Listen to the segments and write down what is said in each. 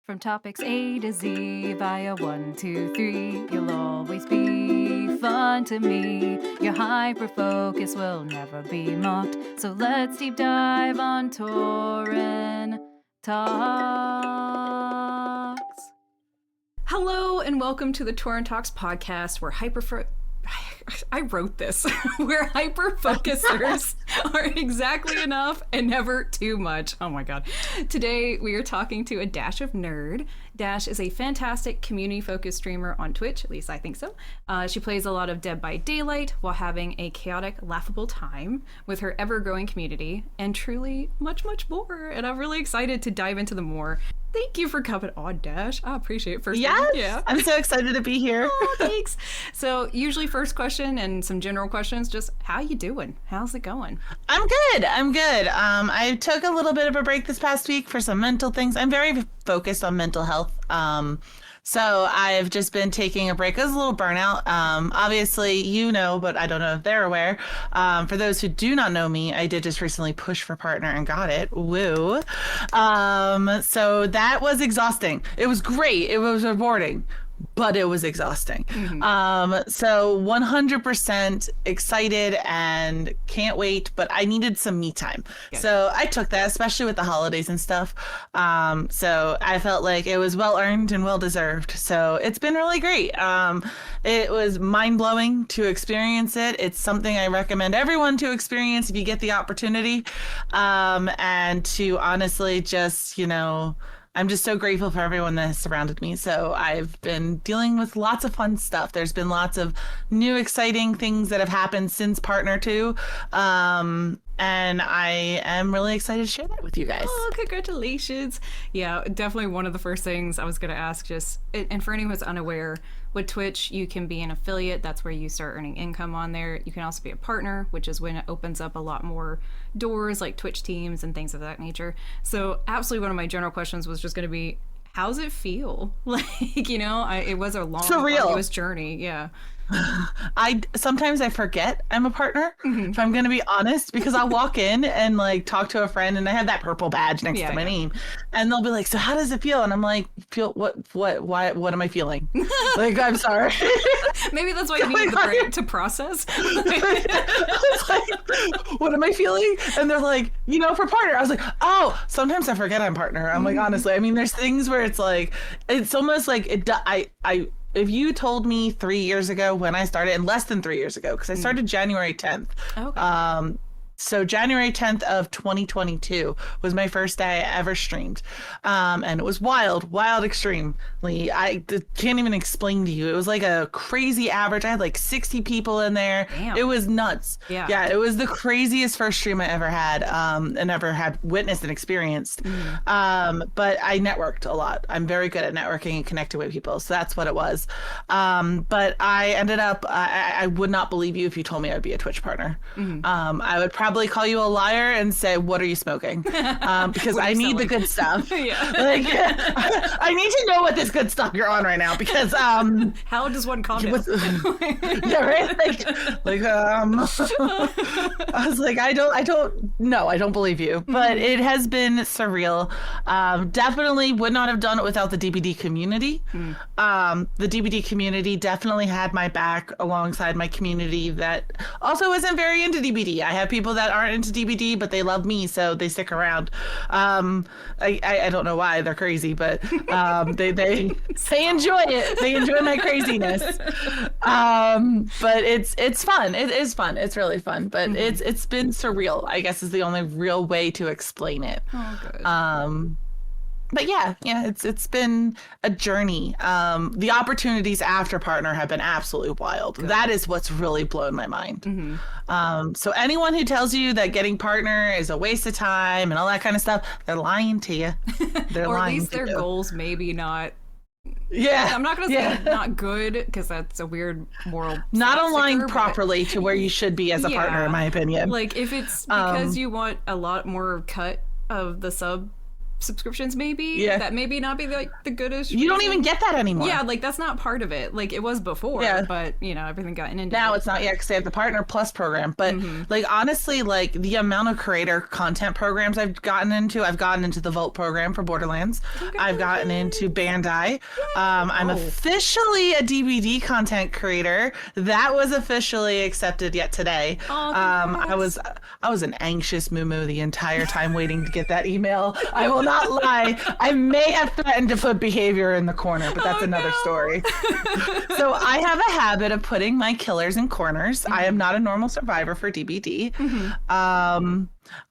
From topics A to Z via 1, 2, 3, you'll always be fun to me. Your hyperfocus will never be mocked. So let's deep dive on Torin Talks. Hello and welcome to the Torin Talks podcast, where I wrote this, where hyperfocusers are exactly enough and never too much. Oh my god. Today we are talking to A Dash of Nerd. Dash is a fantastic community-focused streamer on Twitch, at least I think so. She plays a lot of Dead by Daylight while having a chaotic, laughable time with her ever-growing community, and truly much, much more. And I'm really excited to dive into them more. Thank you for coming on, Dash. I appreciate it. First yes, yeah. I'm so excited to be here. Oh, thanks. So usually first question and some general questions, just how you doing? How's it going? I'm good. I took a little bit of a break this past week for some mental things. I'm very focused on mental health. So I've just been taking a break. It was a little burnout. Obviously, you know, but I don't know if they're aware. For those who do not know me, I did just recently push for partner and got it. Woo. So that was exhausting. It was great. It was rewarding, but it was exhausting. Mm-hmm. So 100% excited and can't wait, but I needed some me time. Okay. So I took that, especially with the holidays and stuff. So I felt like it was well earned and well deserved. So it's been really great. It was mind blowing to experience it. It's something I recommend everyone to experience if you get the opportunity. And to honestly just, I'm just so grateful for everyone that has surrounded me. So I've been dealing with lots of fun stuff. There's been lots of new exciting things that have happened since Partner 2. And I am really excited to share that with you guys. Oh, congratulations. Yeah, definitely one of the first things I was going to ask, and for anyone who's unaware, with Twitch, you can be an affiliate. That's where you start earning income on there. You can also be a partner, which is when it opens up a lot more doors, like Twitch teams and things of that nature. So absolutely one of my general questions was just going to be, how's it feel? It was a long, arduous journey. Yeah. Sometimes I forget I'm a partner, if I'm gonna be honest, because I'll walk in and talk to a friend and I have that purple badge next to my name, and they'll be like, so how does it feel? And I'm like, what am I feeling? I'm sorry. Maybe that's why you needed the break to process. What am I feeling? And they're like, for partner. I was like, oh, sometimes I forget I'm partner. I'm like, honestly, I mean, there's things where it's almost like if you told me 3 years ago when I started, and less than 3 years ago, because I started January 10th. Okay. So January 10th of 2022 was my first day I ever streamed. And it was wild extremely. I can't even explain to you. It was like a crazy average. I had 60 people in there. Damn. It was nuts. Yeah, it was the craziest first stream I ever had, and ever had witnessed and experienced. But I networked a lot. I'm very good at networking and connecting with people. So that's what it was. But I ended up, I would not believe you if you told me I'd be a Twitch partner. I would probably call you a liar and say, what are you smoking? Because I need the good stuff. I need to know what this good stuff you're on right now, because how does one calm down? Yeah, right. I was like, I don't believe you. But it has been surreal. Definitely would not have done it without the DBD community. The DBD community definitely had my back, alongside my community that also isn't very into DBD. I have people that aren't into DBD, but they love me, so they stick around. I don't know why, they're crazy, but they enjoy it. They enjoy my craziness. But it's fun. It is fun. It's really fun. But it's been surreal, I guess, is the only real way to explain it. Oh, good. But yeah, it's been a journey. The opportunities after partner have been absolutely wild. Good. That is what's really blown my mind. So anyone who tells you that getting partner is a waste of time and all that kind of stuff, they're lying to you. They're or lying at least to their you. Goals maybe not. Yeah, I'm not gonna say not good, because that's a weird moral. Not aligned properly to where you should be as a partner, in my opinion. If it's because you want a lot more cut of the sub subscriptions, maybe. Yeah. That maybe not be the goodest. You don't even get that anymore. Yeah, like that's not part of it. Like it was before, but everything got inundated. Now it's not yet because they have the Partner Plus program. But like honestly, like the amount of creator content programs I've gotten into the Vault program for Borderlands. I've gotten into Bandai. I'm officially a DVD content creator. That was officially accepted yet today. I was an anxious moo the entire time waiting to get that email. I will not lie. I may have threatened to put behavior in the corner, but that's another story. So I have a habit of putting my killers in corners. I am not a normal survivor for DBD.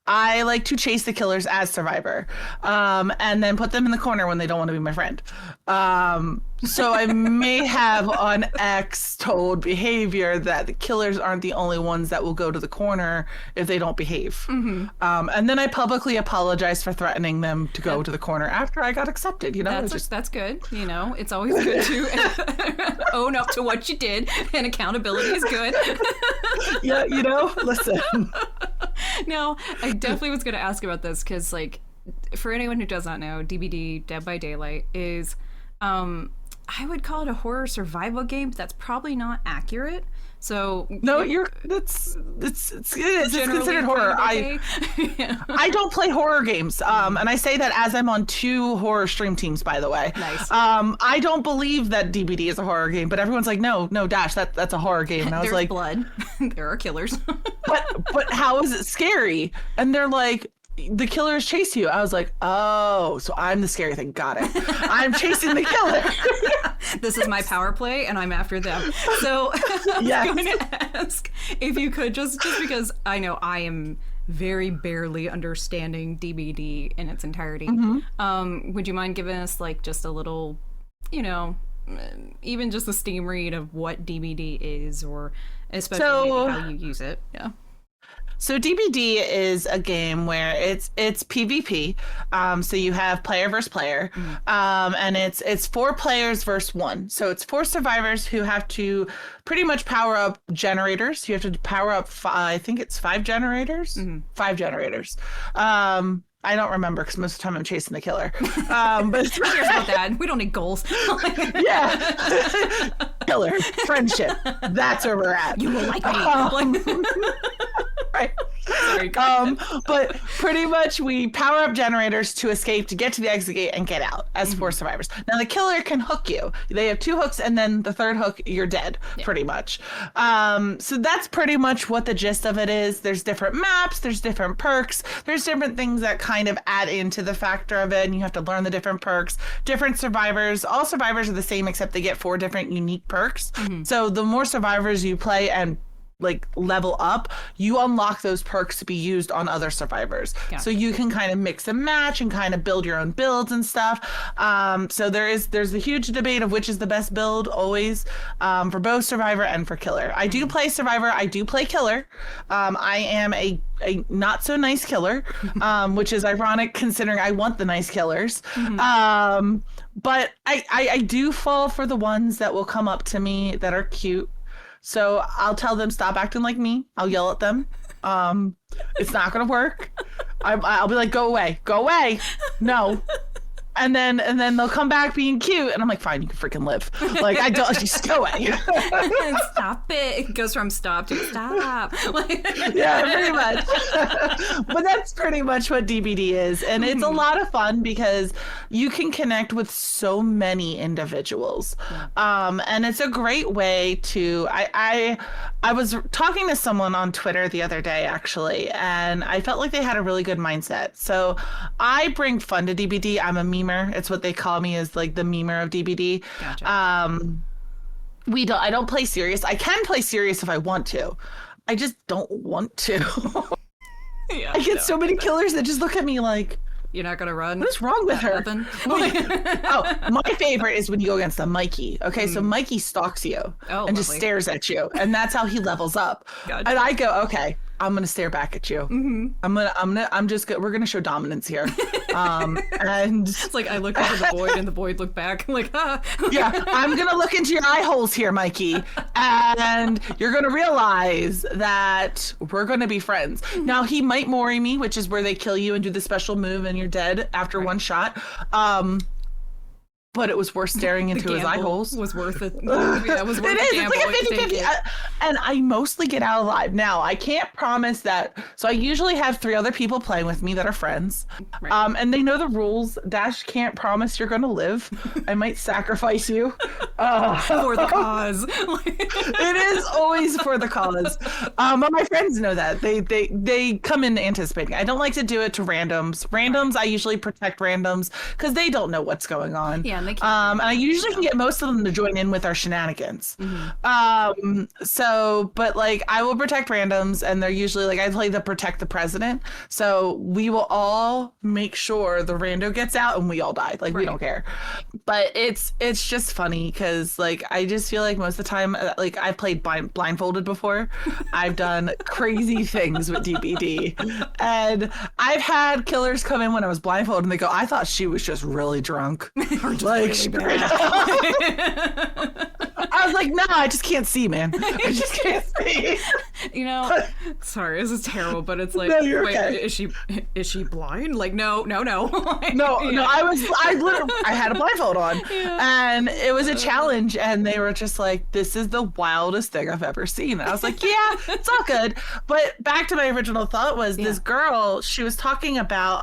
I like to chase the killers as survivor, and then put them in the corner when they don't want to be my friend. So I may have on X told behavior that the killers aren't the only ones that will go to the corner if they don't behave. And then I publicly apologize for threatening them to go to the corner after I got accepted. That's good. It's always good to own up to what you did, and accountability is good. Yeah, listen. Now, I definitely was going to ask about this because, like, for anyone who does not know, DBD, Dead by Daylight, is, I would call it a horror survival game, but that's probably not accurate. So no, it's considered horror. Okay. I don't play horror games, and I say that as I'm on 2 horror stream teams, by the way. Nice. I don't believe that DBD is a horror game, but everyone's like, no, Dash, that's a horror game, and I was There's like, blood. There are killers. but how is it scary? And they're like, the killers chase you. I was like, oh, so I'm the scary thing. Got it. I'm chasing the killer. This is my power play, and I'm after them. So I'm going to ask if you could, just because I know I am very barely understanding DBD in its entirety. Would you mind giving us like just a little, even just a steam read of what DBD is, or especially how you use it? Yeah. So DBD is a game where it's PvP. So you have player versus player, and it's 4 players versus 1. So it's 4 survivors who have to pretty much power up generators. You have to power up I think it's 5 generators. 5 generators. I don't remember because most of the time I'm chasing the killer. But who cares about that? We don't need goals. Yeah. Killer, friendship. That's where we're at. You will like me. Right. Sorry. But pretty much we power up generators to escape, to get to the exit gate and get out as 4 survivors. Now the killer can hook you. They have 2 hooks, and then the 3rd hook, you're dead, pretty much. So that's pretty much what the gist of it is. There's different maps, there's different perks, there's different things that kind of add into the factor of it, and you have to learn the different perks. Different survivors, all survivors are the same except they get 4 different unique perks. So the more survivors you play and like level up, you unlock those perks to be used on other survivors. So you can kind of mix and match and kind of build your own builds and stuff. So there's a huge debate of which is the best build always, for both survivor and for killer. I do play survivor, I do play killer. I am a not so nice killer, which is ironic considering I want the nice killers. But I do fall for the ones that will come up to me that are cute. So I'll tell them, stop acting like me. I'll yell at them. It's not going to work. I'll be like, go away. No. And then they'll come back being cute, and I'm like, fine, you can freaking live. Like, I don't, just go away. Stop it. It goes from stop to stop. Yeah, pretty much. But that's pretty much what DBD is, and it's a lot of fun because you can connect with so many individuals, and it's a great way to. I was talking to someone on Twitter the other day, actually, and I felt like they had a really good mindset. So I bring fun to DBD. I'm a memer. It's what they call me, is like the memer of DBD. Gotcha. I don't play serious. I can play serious if I want to. I just don't want to. I get so many killers that just look at me like, you're not gonna run? What is wrong with her? My favorite is when you go against a Mikey. Okay, so Mikey stalks you and just stares at you, and that's how he levels up. Gotcha. And I go, okay, I'm gonna stare back at you. We're gonna show dominance here. And It's like I look into the void and the void looked back. I'm like, ah. yeah, I'm going to look into your eye holes here, Mikey, and you're going to realize that we're going to be friends. Now, he might mori me, which is where they kill you and do the special move and you're dead after one shot. But it was worth staring into his eye holes. Was worth it. Yeah, it was worth it the gamble. It's like a 50-50. And I mostly get out alive. Now, I can't promise that. So I usually have 3 other people playing with me that are friends. Right. And they know the rules. Dash can't promise you're going to live. I might sacrifice you. For the cause. It is always for the cause. But my friends know that. They come in anticipating. I don't like to do it to randoms. Randoms, I usually protect randoms because they don't know what's going on. Yeah. And I usually can get most of them to join in with our shenanigans. But like I will protect randoms, and they're usually like I play the protect the president. So we will all make sure the rando gets out and we all die. Like we don't care. But it's just funny because like I just feel like most of the time, like I've played blindfolded before. I've done crazy things with DBD, and I've had killers come in when I was blindfolded and they go, "I thought she was just really drunk." Like, really I was like, no, I just can't see, man. I just can't see. You know, sorry, this is terrible, but it's like, no, you're wait, okay. is she blind? Like, no. No, I had a blindfold on, and it was a challenge, and they were just like, this is the wildest thing I've ever seen. And I was like, yeah, it's all good. But back to my original thought was this girl, she was talking about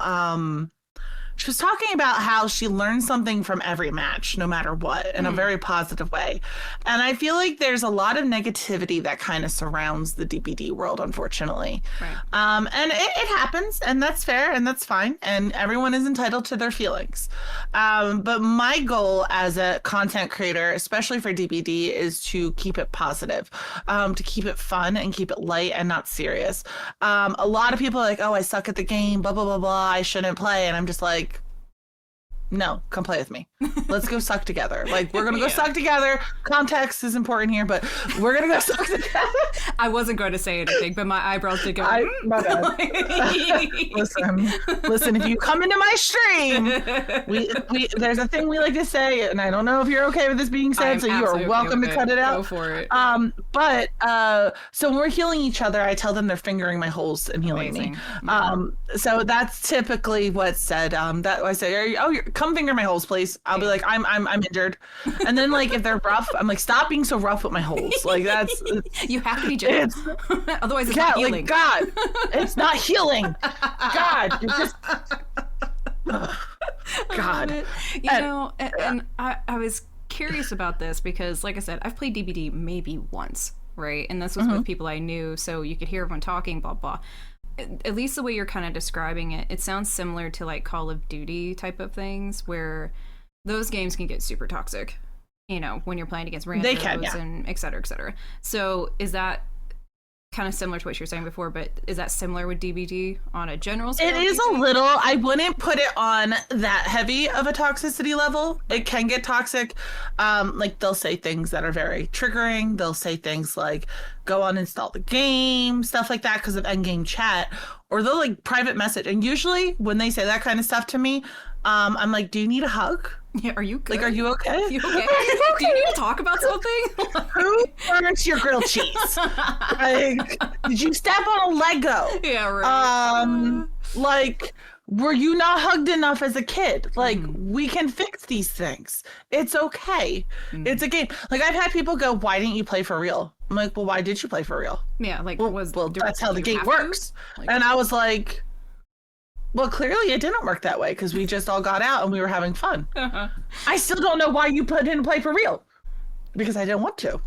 how she learned something from every match, no matter what, in a very positive way. And I feel like there's a lot of negativity that kind of surrounds the DBD world, unfortunately. Right. And it happens, and that's fair, and that's fine, and everyone is entitled to their feelings. But my goal as a content creator, especially for DBD, is to keep it positive, to keep it fun and keep it light and not serious. A lot of people are like, oh, I suck at the game, blah, blah, blah, blah, I shouldn't play. And I'm just like, no, come play with me. Let's go suck together. Like, we're going to go suck together. Context is important here, but we're going to go suck together. I wasn't going to say anything, but my eyebrows did go. My bad. Listen, if you come into my stream, there's a thing we like to say, and I don't know if you're okay with this being said, so you are welcome to cut it out. Go for it. So when we're healing each other, I tell them they're fingering my holes and healing me. So that's typically what's said. That I say, come finger my holes, please. I'll be like, I'm injured. And then like if they're rough, I'm like, stop being so rough with my holes. Like that's you have to be gentle. Otherwise it's not healing. Like, God, it's not healing. God, you're just God. And I was curious about this because like I said, I've played DBD maybe once, right? And this was with people I knew, so you could hear everyone talking, blah blah. At least the way you're kind of describing it, it sounds similar to like Call of Duty type of things where those games can get super toxic, you know, when you're playing against randos and et cetera, et cetera. So is that kind of similar to what you were saying before, but is that similar with DBD on a general scale? It is a little. I wouldn't put it on that heavy of a toxicity level. It can get toxic. Like they'll say things that are very triggering. They'll say things like, go uninstall the game, stuff like that because of endgame chat. Or they'll like private message. And usually when they say that kind of stuff to me, I'm like, do you need a hug? Yeah, are you good? Like, are you okay? You okay? Do you need to talk about something? Who burns your grilled cheese? Like, did you step on a Lego? Yeah, right. Like, were you not hugged enough as a kid? Like, we can fix these things. It's okay. It's a game. Like, I've had people go, why didn't you play for real? I'm like, well, why did you play for real? Yeah, like, well, that's how the game works. Like, and I was like, well, clearly it didn't work that way because we just all got out and we were having fun. I still don't know why you didn't play for real. Because I didn't want to.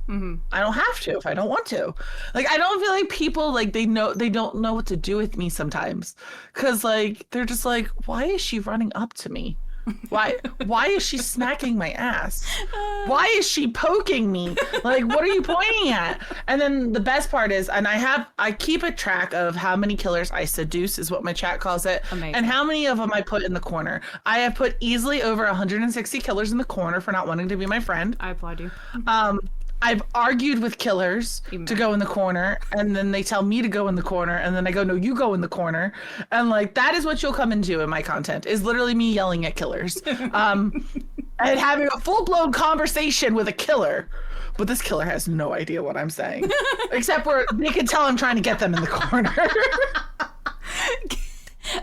I don't have to if I don't want to. Like, I don't feel like people, like, they don't know what to do with me sometimes. Because, like, they're just like, why is she running up to me? Why is she smacking my ass? Why is she poking me? Like, what are you pointing at? And then the best part is, and I keep a track of how many killers I seduce, is what my chat calls it. Amazing. And how many of them I put in the corner. I have put easily over 160 killers in the corner for not wanting to be my friend. I applaud you. I've argued with killers to go in the corner, and then they tell me to go in the corner, and then I go, no, you go in the corner. And like, that is what you'll come into in my content, is literally me yelling at killers. And having a full-blown conversation with a killer. But this killer has no idea what I'm saying. Except for they can tell I'm trying to get them in the corner.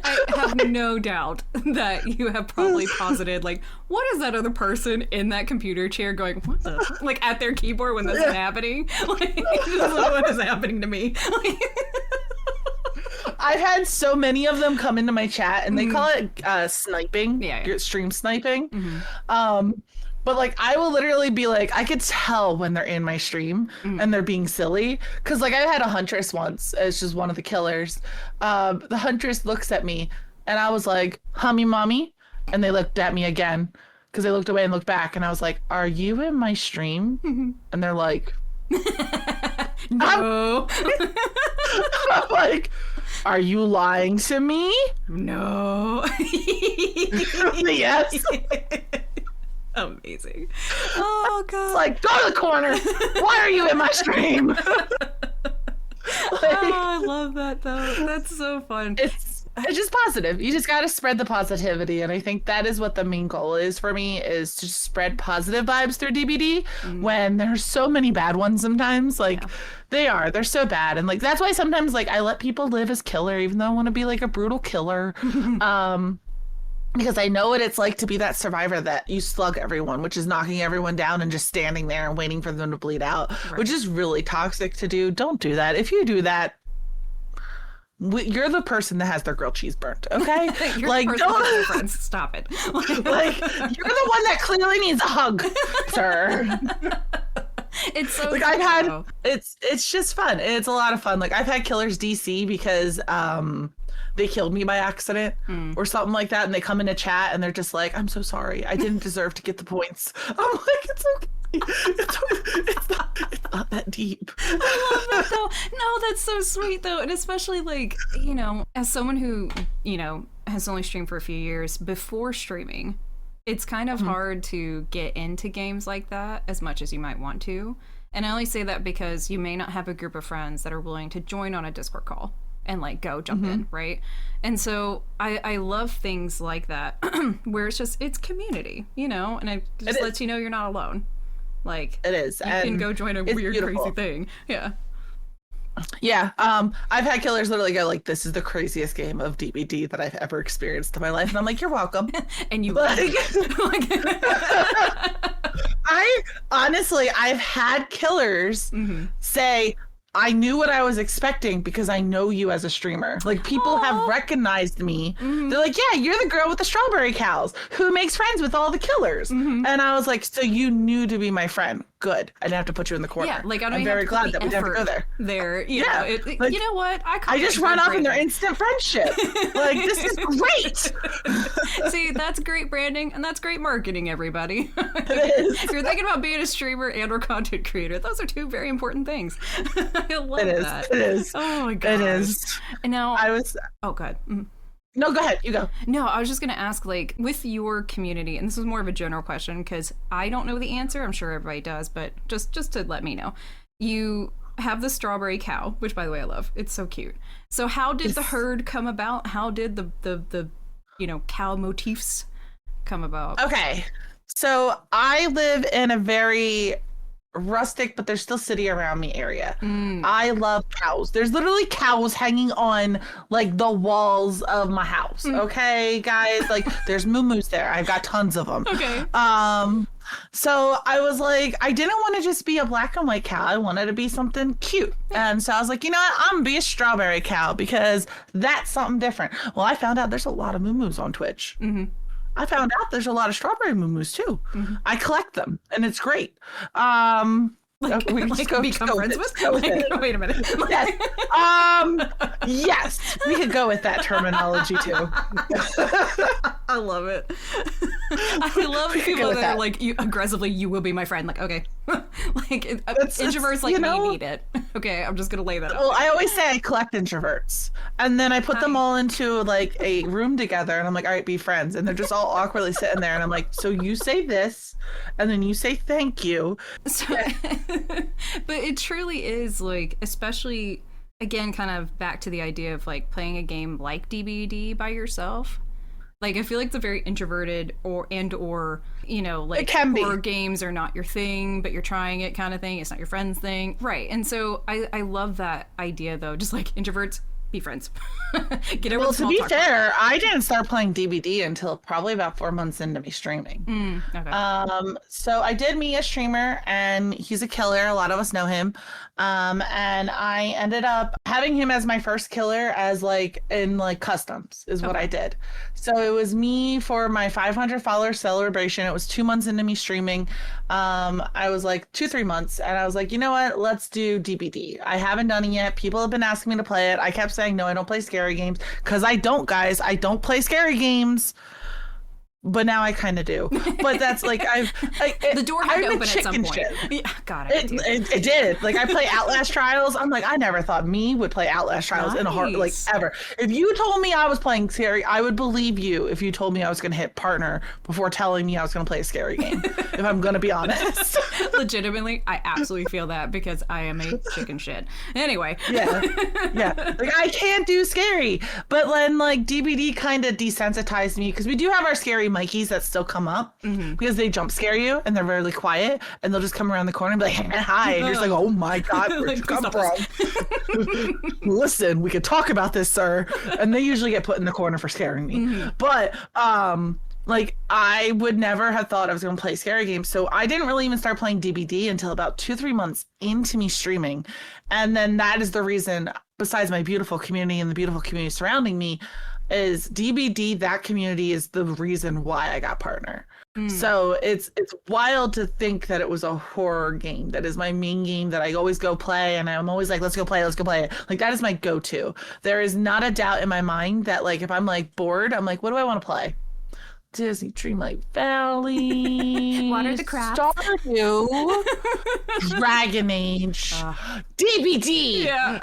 I have no doubt that you have probably posited, like, what is that other person in that computer chair going, what the, like, at their keyboard when this is happening? Like, this is what is happening to me. Like, I've had so many of them come into my chat, and they call it sniping, stream sniping. But like, I will literally be like, I could tell when they're in my stream and they're being silly. Cause like, I had a huntress once. It's just one of the killers. The huntress looks at me and I was like, hummy mommy. And they looked at me again because they looked away and looked back. And I was like, are you in my stream? And they're like, no. I'm like, are you lying to me? No. Yes. Amazing. Oh god. It's like, go to the corner. Why are you in my stream? Like, oh, I love that though. That's so fun. It's just positive. You just got to spread the positivity, and I think that is what the main goal is for me, is to spread positive vibes through DBD when there's so many bad ones sometimes. Like they're so bad, and like that's why sometimes like I let people live as killer even though I want to be like a brutal killer. Because I know what it's like to be that survivor that you slug everyone, which is knocking everyone down and just standing there and waiting for them to bleed out, which is really toxic to do. Don't do that. If you do that, you're the person that has their grilled cheese burnt, okay? You're like, the don't friends. Stop it. Like, you're the one that clearly needs a hug, sir. It's so like, I've had it's just fun. It's a lot of fun. Like, I've had killers DC because they killed me by accident or something like that, and they come in a chat and they're just like, I'm so sorry, I didn't deserve to get the points. I'm like, it's okay. It's not that deep. I love that though. No, that's so sweet though. And especially like, you know, as someone who, you know, has only streamed for a few years, before streaming, it's kind of hard to get into games like that as much as you might want to. And I only say that because you may not have a group of friends that are willing to join on a Discord call and like go jump in, right? And so I love things like that where it's community, you know, and it just lets you know you're not alone. Like, it is. You can go join a weird, crazy thing. Yeah. Yeah. I've had killers literally go like, this is the craziest game of DBD that I've ever experienced in my life. And I'm like, you're welcome. And you like, I've had killers say, I knew what I was expecting because I know you as a streamer. Like, people have recognized me. They're like, yeah, you're the girl with the strawberry cows who makes friends with all the killers. And I was like, so you knew to be my friend. Good. I didn't have to put you in the corner. Yeah, like, I'm very glad that we didn't have to go there. There, you know, like, you know what? I just run off in their instant friendship. Like, this is great. See, that's great branding and that's great marketing, everybody. It is. If you're thinking about being a streamer and or content creator, those are two very important things. I love that. It is. Oh my god. It is. And now oh god. No, go ahead. You go. No, I was just going to ask, like, with your community, and this is more of a general question because I don't know the answer. I'm sure everybody does, but just to let me know. You have the strawberry cow, which, by the way, I love. It's so cute. So how did the herd come about? How did the you know, cow motifs come about? Okay. So I live in a very rustic, but there's still city around me area. I love cows. There's literally cows hanging on like the walls of my house. Okay, guys, like there's moo-moos there. I've got tons of them. Okay. So I was like, I didn't want to just be a black and white cow. I wanted to be something cute. And so I was like, you know what? I'm gonna be a strawberry cow because that's something different. Well, I found out there's a lot of moo-moos on Twitch. I found out there's a lot of strawberry moo-moos too. I collect them, and it's great. We like become friends with? Wait a minute. Yes. Yes, we could go with that terminology too. I love it. I love people that are like, you aggressively, you will be my friend. Like, okay. Introverts like me need it. Okay, I'm just gonna lay that out. Well, I always say I collect introverts, and then I put them all into like a room together, and I'm like, all right, be friends, and they're just all awkwardly sitting there, and I'm like, so you say this, and then you say thank you. So, but it truly is like, especially again, kind of back to the idea of like playing a game like DBD by yourself. Like, I feel like it's a very introverted or like horror games are not your thing, but you're trying it kind of thing. It's not your friend's thing. Right. And so I love that idea, though. Just like introverts, be friends. Get over Well, the small to be talk fair, I didn't start playing DBD until probably about 4 months into me streaming. Okay. So I did meet a streamer, and he's a killer. A lot of us know him. And I ended up having him as my first killer as like in like customs is what I did. So it was me for my 500 follower celebration. It was 2 months into me streaming. I was like 2-3 months, and I was like, you know what? Let's do DBD. I haven't done it yet. People have been asking me to play it. I kept saying, no, I don't play scary games, because I don't, guys. I don't play scary games. But now I kind of do. But that's like the door had to open at some point. Yeah, God, it did. Like I play Outlast Trials. I'm like, I never thought me would play Outlast Trials in a heart, like ever. If you told me I was playing scary, I would believe you. If you told me I was going to hit partner before telling me I was going to play a scary game, if I'm going to be honest. Legitimately, I absolutely feel that because I am a chicken shit. Anyway. Yeah. Like I can't do scary, but then like DBD kind of desensitized me, because we do have our scary Mikeys that still come up because they jump scare you and they're really quiet, and they'll just come around the corner and be like, hi, and you're just like, oh my God, where'd you come from? Listen, we could talk about this, sir. And they usually get put in the corner for scaring me. But like I would never have thought I was going to play scary games. So I didn't really even start playing DBD until about 2-3 months into me streaming. And then that is the reason, besides my beautiful community and the beautiful community surrounding me, is DBD, that community is the reason why I got partner. So it's wild to think that it was a horror game that is my main game that I always go play, and I'm always like, let's go play it. Like that is my go-to. There is not a doubt in my mind that like if I'm like bored, I'm like, what do I want to play? Disney Dreamlight Valley, Water the Crafts, Stardew, Dragon Age, DBD. Yeah.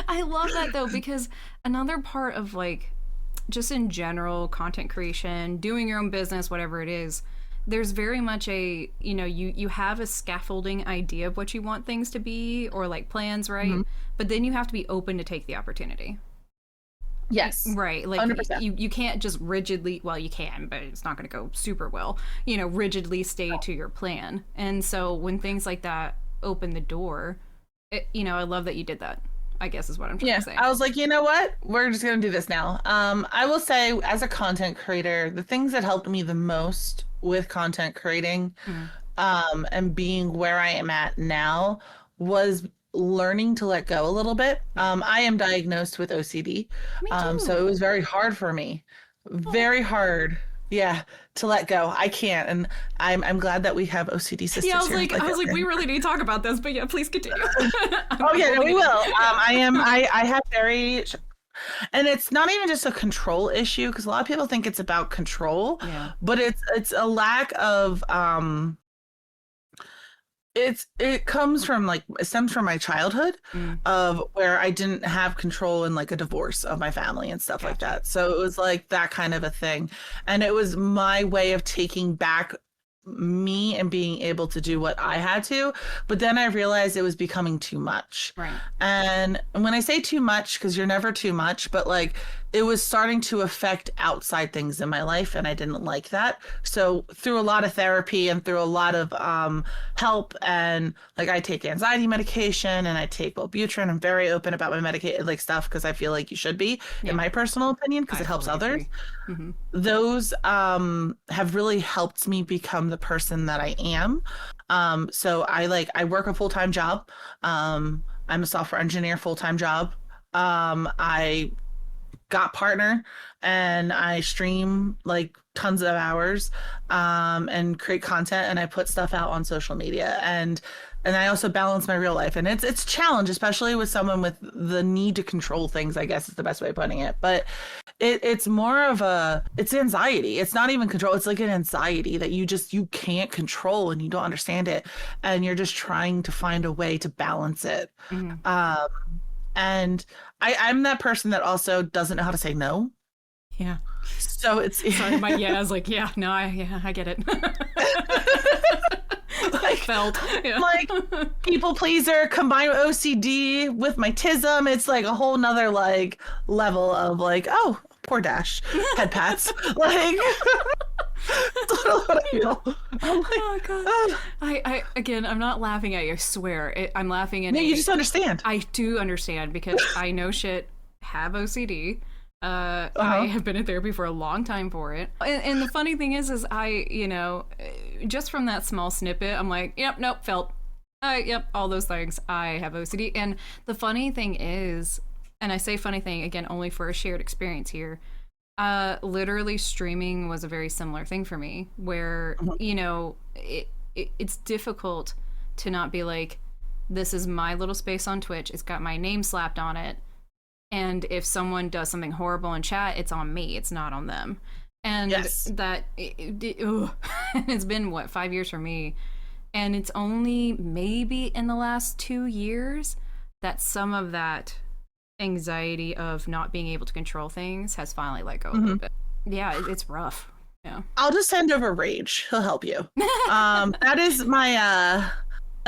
I love that though, because another part of like just in general content creation, doing your own business, whatever it is, there's very much a, you have a scaffolding idea of what you want things to be, or like plans, right? But then you have to be open to take the opportunity. Yes. Right. Like 100%. You can't just rigidly, well, you can, but it's not going to go super well, rigidly stay to your plan. And so when things like that open the door, I love that you did that, I guess is what I'm trying to say. I was like, you know what? We're just going to do this now. I will say, as a content creator, the things that helped me the most with content creating and being where I am at now was learning to let go a little bit. I am diagnosed with OCD. So it was very hard for me. Very hard. Yeah, to let go. I can't, and I'm glad that we have OCD sisters here. I was like, we really need to talk about this, but yeah, please continue. We will. I have very, and it's not even just a control issue, because a lot of people think it's about control, but it's a lack of it comes from like, it stems from my childhood of where I didn't have control in like a divorce of my family and stuff like that. So it was like that kind of a thing. And it was my way of taking back me and being able to do what I had to. But then I realized it was becoming too much. Right. And when I say too much, because you're never too much, but like it was starting to affect outside things in my life, and I didn't like that. So through a lot of therapy and through a lot of help, and like I take anxiety medication and I take Wellbutrin. I'm very open about my medicated like stuff, because I feel like you should be, in my personal opinion, because it helps others. Those have really helped me become the person that I am. So I work a full-time job. I'm a software engineer, full-time job. I got partner, and I stream like tons of hours, and create content, and I put stuff out on social media, and I also balance my real life, and it's a challenge, especially with someone with the need to control things, I guess is the best way of putting it. But it's more of it's anxiety. It's not even control. It's like an anxiety that you can't control, and you don't understand it, and you're just trying to find a way to balance it. And I'm that person that also doesn't know how to say no. Yeah. So it's sorry, I was like, I get it. like, felt like people pleaser combined with OCD with my tism. It's like a whole nother like level of like, oh, poor Dash, head pats. Like that's what I feel. I'm like, oh god. I again, I'm not laughing at you, I swear. I'm laughing at you just understand. I do understand, because I know shit, have OCD. I have been in therapy for a long time for it. And the funny thing is I, just from that small snippet, I'm like, yep, nope, felt. Yep, all those things. I have OCD. And the funny thing is, and I say funny thing, again, only for a shared experience here, literally streaming was a very similar thing for me, where, it's difficult to not be like, this is my little space on Twitch. It's got my name slapped on it. And if someone does something horrible in chat, it's on me. It's not on them. And that it's been 5 years for me. And it's only maybe in the last 2 years that some of that anxiety of not being able to control things has finally let go a little bit. Yeah, it's rough. Yeah. I'll just send over Rage. He'll help you. That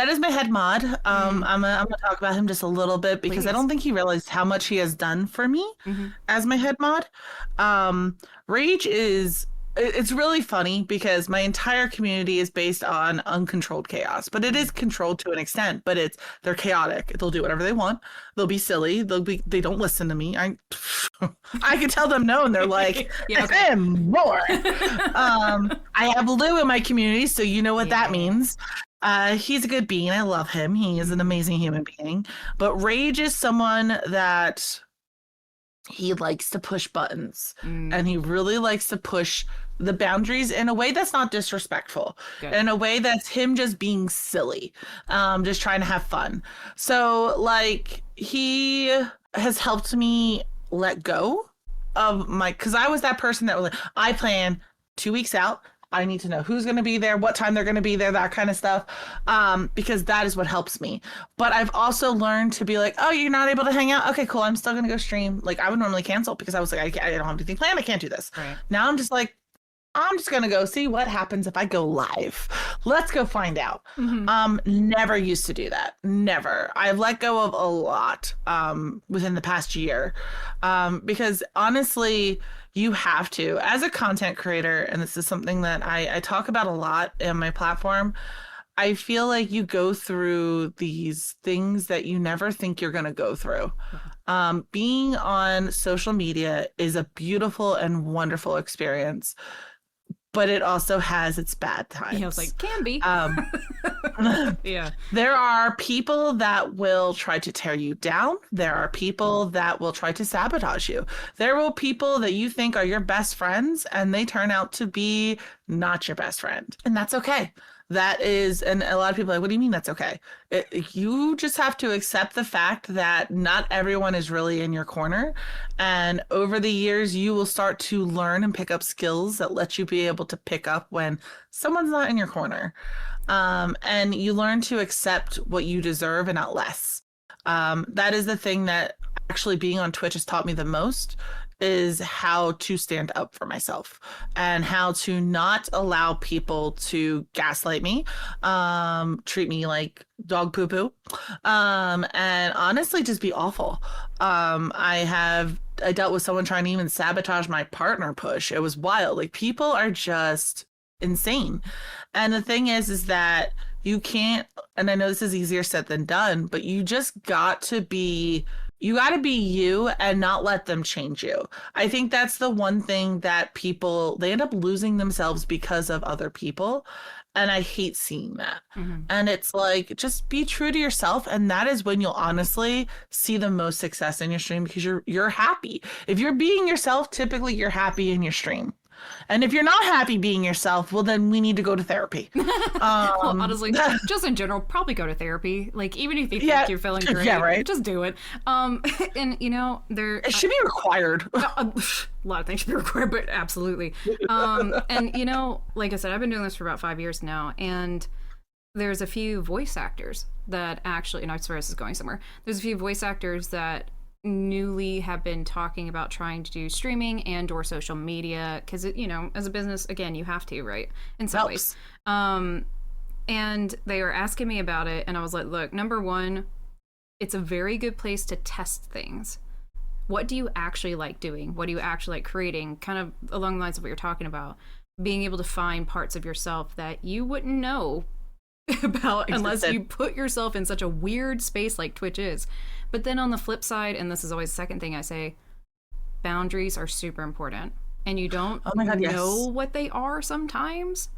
is my head mod. I'm gonna talk about him just a little bit, because I don't think he realized how much he has done for me as my head mod. Rage it's really funny, because my entire community is based on uncontrolled chaos, but it is controlled to an extent, but they're chaotic. They'll do whatever they want. They'll be silly. They don't listen to me. I can tell them no, and they're like, more. I have Lou in my community, so you know what that means. He's a good being. I love him. He is an amazing human being. But Rage is someone that he likes to push buttons, and he really likes to push the boundaries in a way that's not disrespectful, in a way that's him just being silly, just trying to have fun. So like, he has helped me let go of because I was that person that was like, I plan 2 weeks out. I need to know who's going to be there, what time they're going to be there, that kind of stuff, because that is what helps me. But I've also learned to be like, oh, you're not able to hang out? Okay, cool. I'm still going to go stream. Like, I would normally cancel, because I was like, I don't have anything planned. I can't do this. Right. Now I'm just like, I'm just going to go see what happens if I go live. Let's go find out. Never used to do that. Never. I've let go of a lot within the past year, because honestly, you have to, as a content creator, and this is something that I talk about a lot in my platform, I feel like you go through these things that you never think you're going to go through. Being on social media is a beautiful and wonderful experience, but it also has its bad times. Yeah, I was like, can be. Yeah. There are people that will try to tear you down. There are people that will try to sabotage you. There will people that you think are your best friends, and they turn out to be not your best friend. And that's okay. That is, and a lot of people are like, what do you mean that's okay? You just have to accept the fact that not everyone is really in your corner. And over the years, you will start to learn and pick up skills that let you be able to pick up when someone's not in your corner. And you learn to accept what you deserve and not less. That is the thing that actually being on Twitch has taught me the most, is how to stand up for myself and how to not allow people to gaslight me, treat me like dog poo poo, and honestly just be awful. I dealt with someone trying to even sabotage my partner push. It was wild. Like, people are just insane. And the thing is that you can't, and I know this is easier said than done, but you just got to be You got to be you and not let them change you. I think that's the one thing that people, they end up losing themselves because of other people. And I hate seeing that. Mm-hmm. And it's like, just be true to yourself. And that is when you'll honestly see the most success in your stream, because you're happy. If you're being yourself, typically you're happy in your stream. And if you're not happy being yourself, well, then we need to go to therapy. Well, honestly, just in general, probably go to therapy. Like, even if you think you're feeling great, right. just do it. And you know, it should be required. A lot of things should be required, but absolutely. And you know, like I said, I've been doing this for about 5 years now, and there's a few voice actors that actually, and I swear this is going somewhere. There's a few voice actors that newly have been talking about trying to do streaming and or social media, because you know, as a business, again, you have to, right, in some ways. And they were asking me about it, and I was like, look, number one, it's a very good place to test things. What do you actually like doing? What do you actually like creating? Kind of along the lines of what you're talking about, being able to find parts of yourself that you wouldn't know about unless you put yourself in such a weird space like Twitch is. But then on the flip side, and this is always the second thing I say, boundaries are super important, and you don't know what they are sometimes,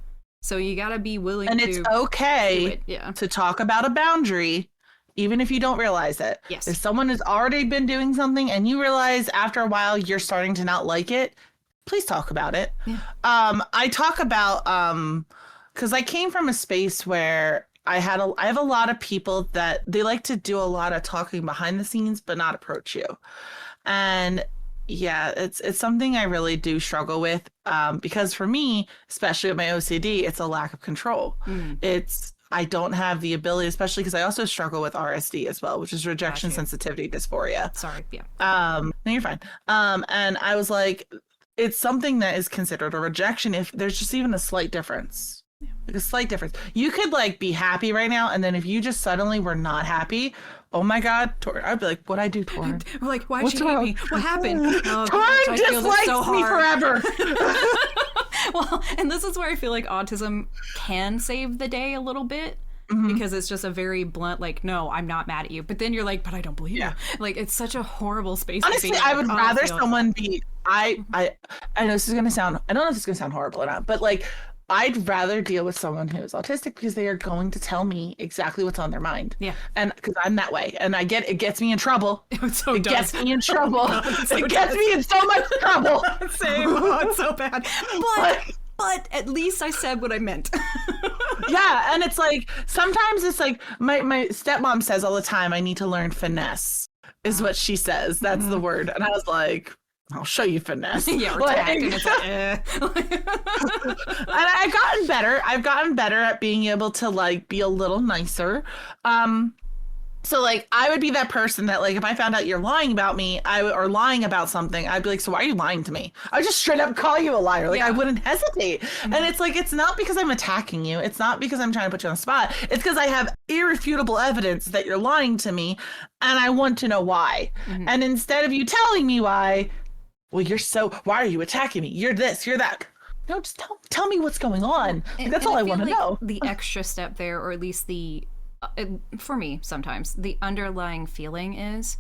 so you got to be willing to. And it's okay to talk about a boundary even if you don't realize it. Yes. If someone has already been doing something and you realize after a while you're starting to not like it, please talk about it. Yeah. I talk about because I came from a space where I have a lot of people that they like to do a lot of talking behind the scenes but not approach you. And yeah, it's something I really do struggle with because for me, especially with my OCD, it's a lack of control. I don't have the ability, especially because I also struggle with RSD as well, which is rejection sensitivity dysphoria. Sorry, yeah. No, you're fine. And I was like, it's something that is considered a rejection if there's just even a slight difference. Like a slight difference. You could like be happy right now, and then if you just suddenly were not happy, oh my God, Torin, I'd be like, what'd I do, Torin? I'm like, why'd she hate me? What happened? Oh, Torin dislikes me forever. Well, and this is where I feel like autism can save the day a little bit. Because it's just a very blunt, like, no, I'm not mad at you. But then you're like, but I don't believe you. Like, it's such a horrible space Honestly, to be in. I would rather someone be, I know this is going to sound, I don't know if it's going to sound horrible or not, but like, I'd rather deal with someone who is autistic because they are going to tell me exactly what's on their mind. Yeah. And because I'm that way. And it gets me in trouble. It gets me in trouble. It gets me in so much trouble. Same. Oh, it's so bad. But at least I said what I meant. Yeah, and it's like, sometimes it's like, my stepmom says all the time, I need to learn finesse, is what she says. That's the word. And I was like, I'll show you finesse. Yeah, or tact, and it's like, And I've gotten better. I've gotten better at being able to like be a little nicer. So like I would be that person that like if I found out you're lying about me, or lying about something, I'd be like, so why are you lying to me? I would just straight up call you a liar. Like I wouldn't hesitate. And it's like, it's not because I'm attacking you. It's not because I'm trying to put you on the spot. It's because I have irrefutable evidence that you're lying to me, and I want to know why. And instead of you telling me why, well, why are you attacking me? You're this, you're that. No, just tell me what's going on. That's all I want to know. The extra step there, or at least for me, sometimes the underlying feeling is,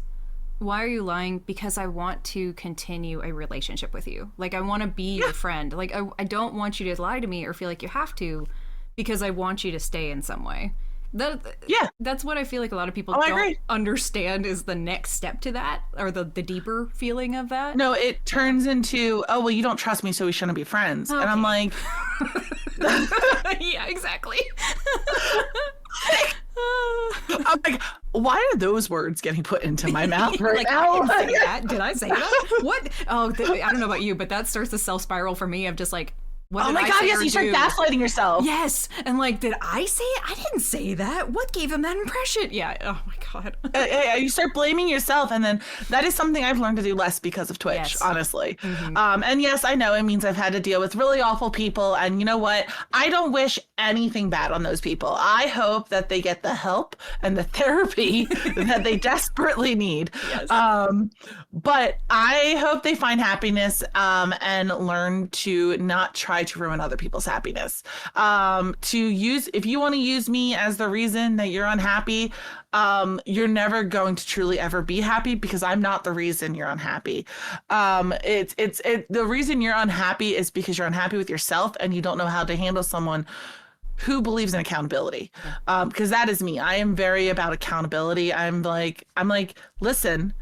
why are you lying? Because I want to continue a relationship with you. Like, I want to be your friend. Like, I don't want you to lie to me or feel like you have to, because I want you to stay in some way. That's what I feel like a lot of people don't understand is the next step to that, or the deeper feeling of that. No, it turns into, oh, well, you don't trust me, so we shouldn't be friends. Okay. And I'm like... Yeah, exactly. I'm like, why are those words getting put into my mouth right now? Did I say that? What? Oh, I don't know about you, but that starts the self spiral for me of just like, what oh my God, yes, you start gaslighting yourself. Yes. And like, did I say it? I didn't say that. What gave him that impression? Yeah. Oh my God. You start blaming yourself. And then that is something I've learned to do less because of Twitch, honestly. And yes, I know it means I've had to deal with really awful people. And you know what? I don't wish anything bad on those people. I hope that they get the help and the therapy that they desperately need. Yes. But I hope they find happiness and learn to not try try to ruin other people's happiness. If you want to use me as the reason that you're unhappy, you're never going to truly ever be happy, because I'm not the reason you're unhappy. The reason you're unhappy is because you're unhappy with yourself and you don't know how to handle someone who believes in accountability. Because that is me. I am very about accountability. I'm like, listen,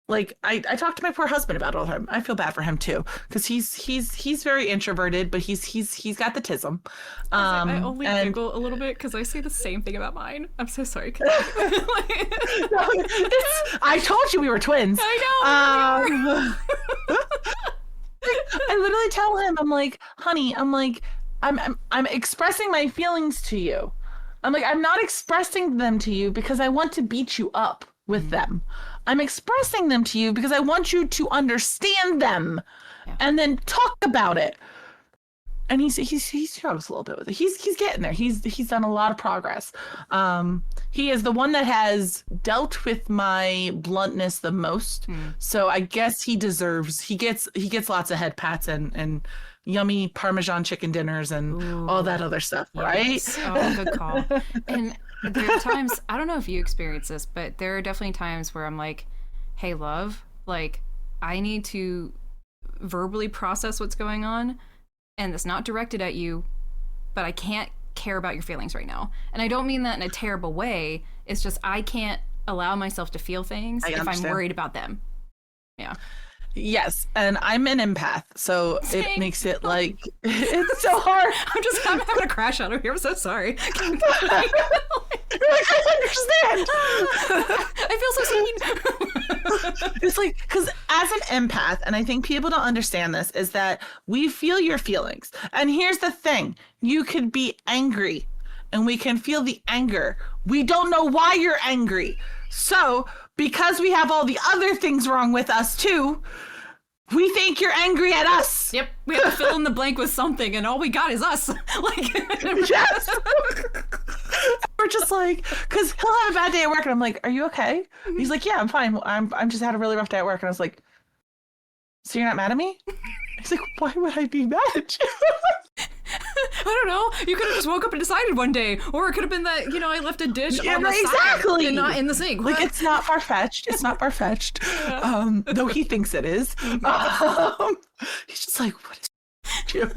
like I talk to my poor husband about it all the time. I feel bad for him too, because he's very introverted, but he's got the tism. I only giggle a little bit because I say the same thing about mine. I'm so sorry. I told you we were twins. I know. I literally tell him, I'm like, honey, I'm expressing my feelings to you. I'm like, I'm not expressing them to you because I want to beat you up with them. I'm expressing them to you because I want you to understand them and then talk about it. And he struggles a little bit with it. He's getting there. He's done a lot of progress. He is the one that has dealt with my bluntness the most. So I guess he gets lots of head pats and yummy Parmesan chicken dinners and all that other stuff, right? Oh, good call. And there are times, I don't know if you experience this, but there are definitely times where I'm like, hey, love, like, I need to verbally process what's going on, and it's not directed at you, but I can't care about your feelings right now. And I don't mean that in a terrible way. It's just I can't allow myself to feel things if I'm worried about them. Yeah. Yes, and I'm an empath, so it makes it like it's so hard. I'm having a crash out of here. I'm so sorry. I understand. I feel so seen. It's like, because as an empath, and I think people don't understand this, is that we feel your feelings. And here's the thing: you could be angry, and we can feel the anger. We don't know why you're angry. So, because we have all the other things wrong with us too, we think you're angry at us. Yep, we have to fill in the blank with something, and all we got is us. Like, yes. We're just like, because he'll have a bad day at work, and I'm like, "Are you okay?" He's like, "Yeah, I'm fine. I'm just had a really rough day at work." And I was like, "So you're not mad at me?" He's like, "Why would I be mad at you?" I don't know. You could have just woke up and decided one day, or it could have been that I left a dish on the exactly. side and not in the sink. Like, it's not far fetched. It's not far fetched. Though he thinks it is. He's just like, "What is you?"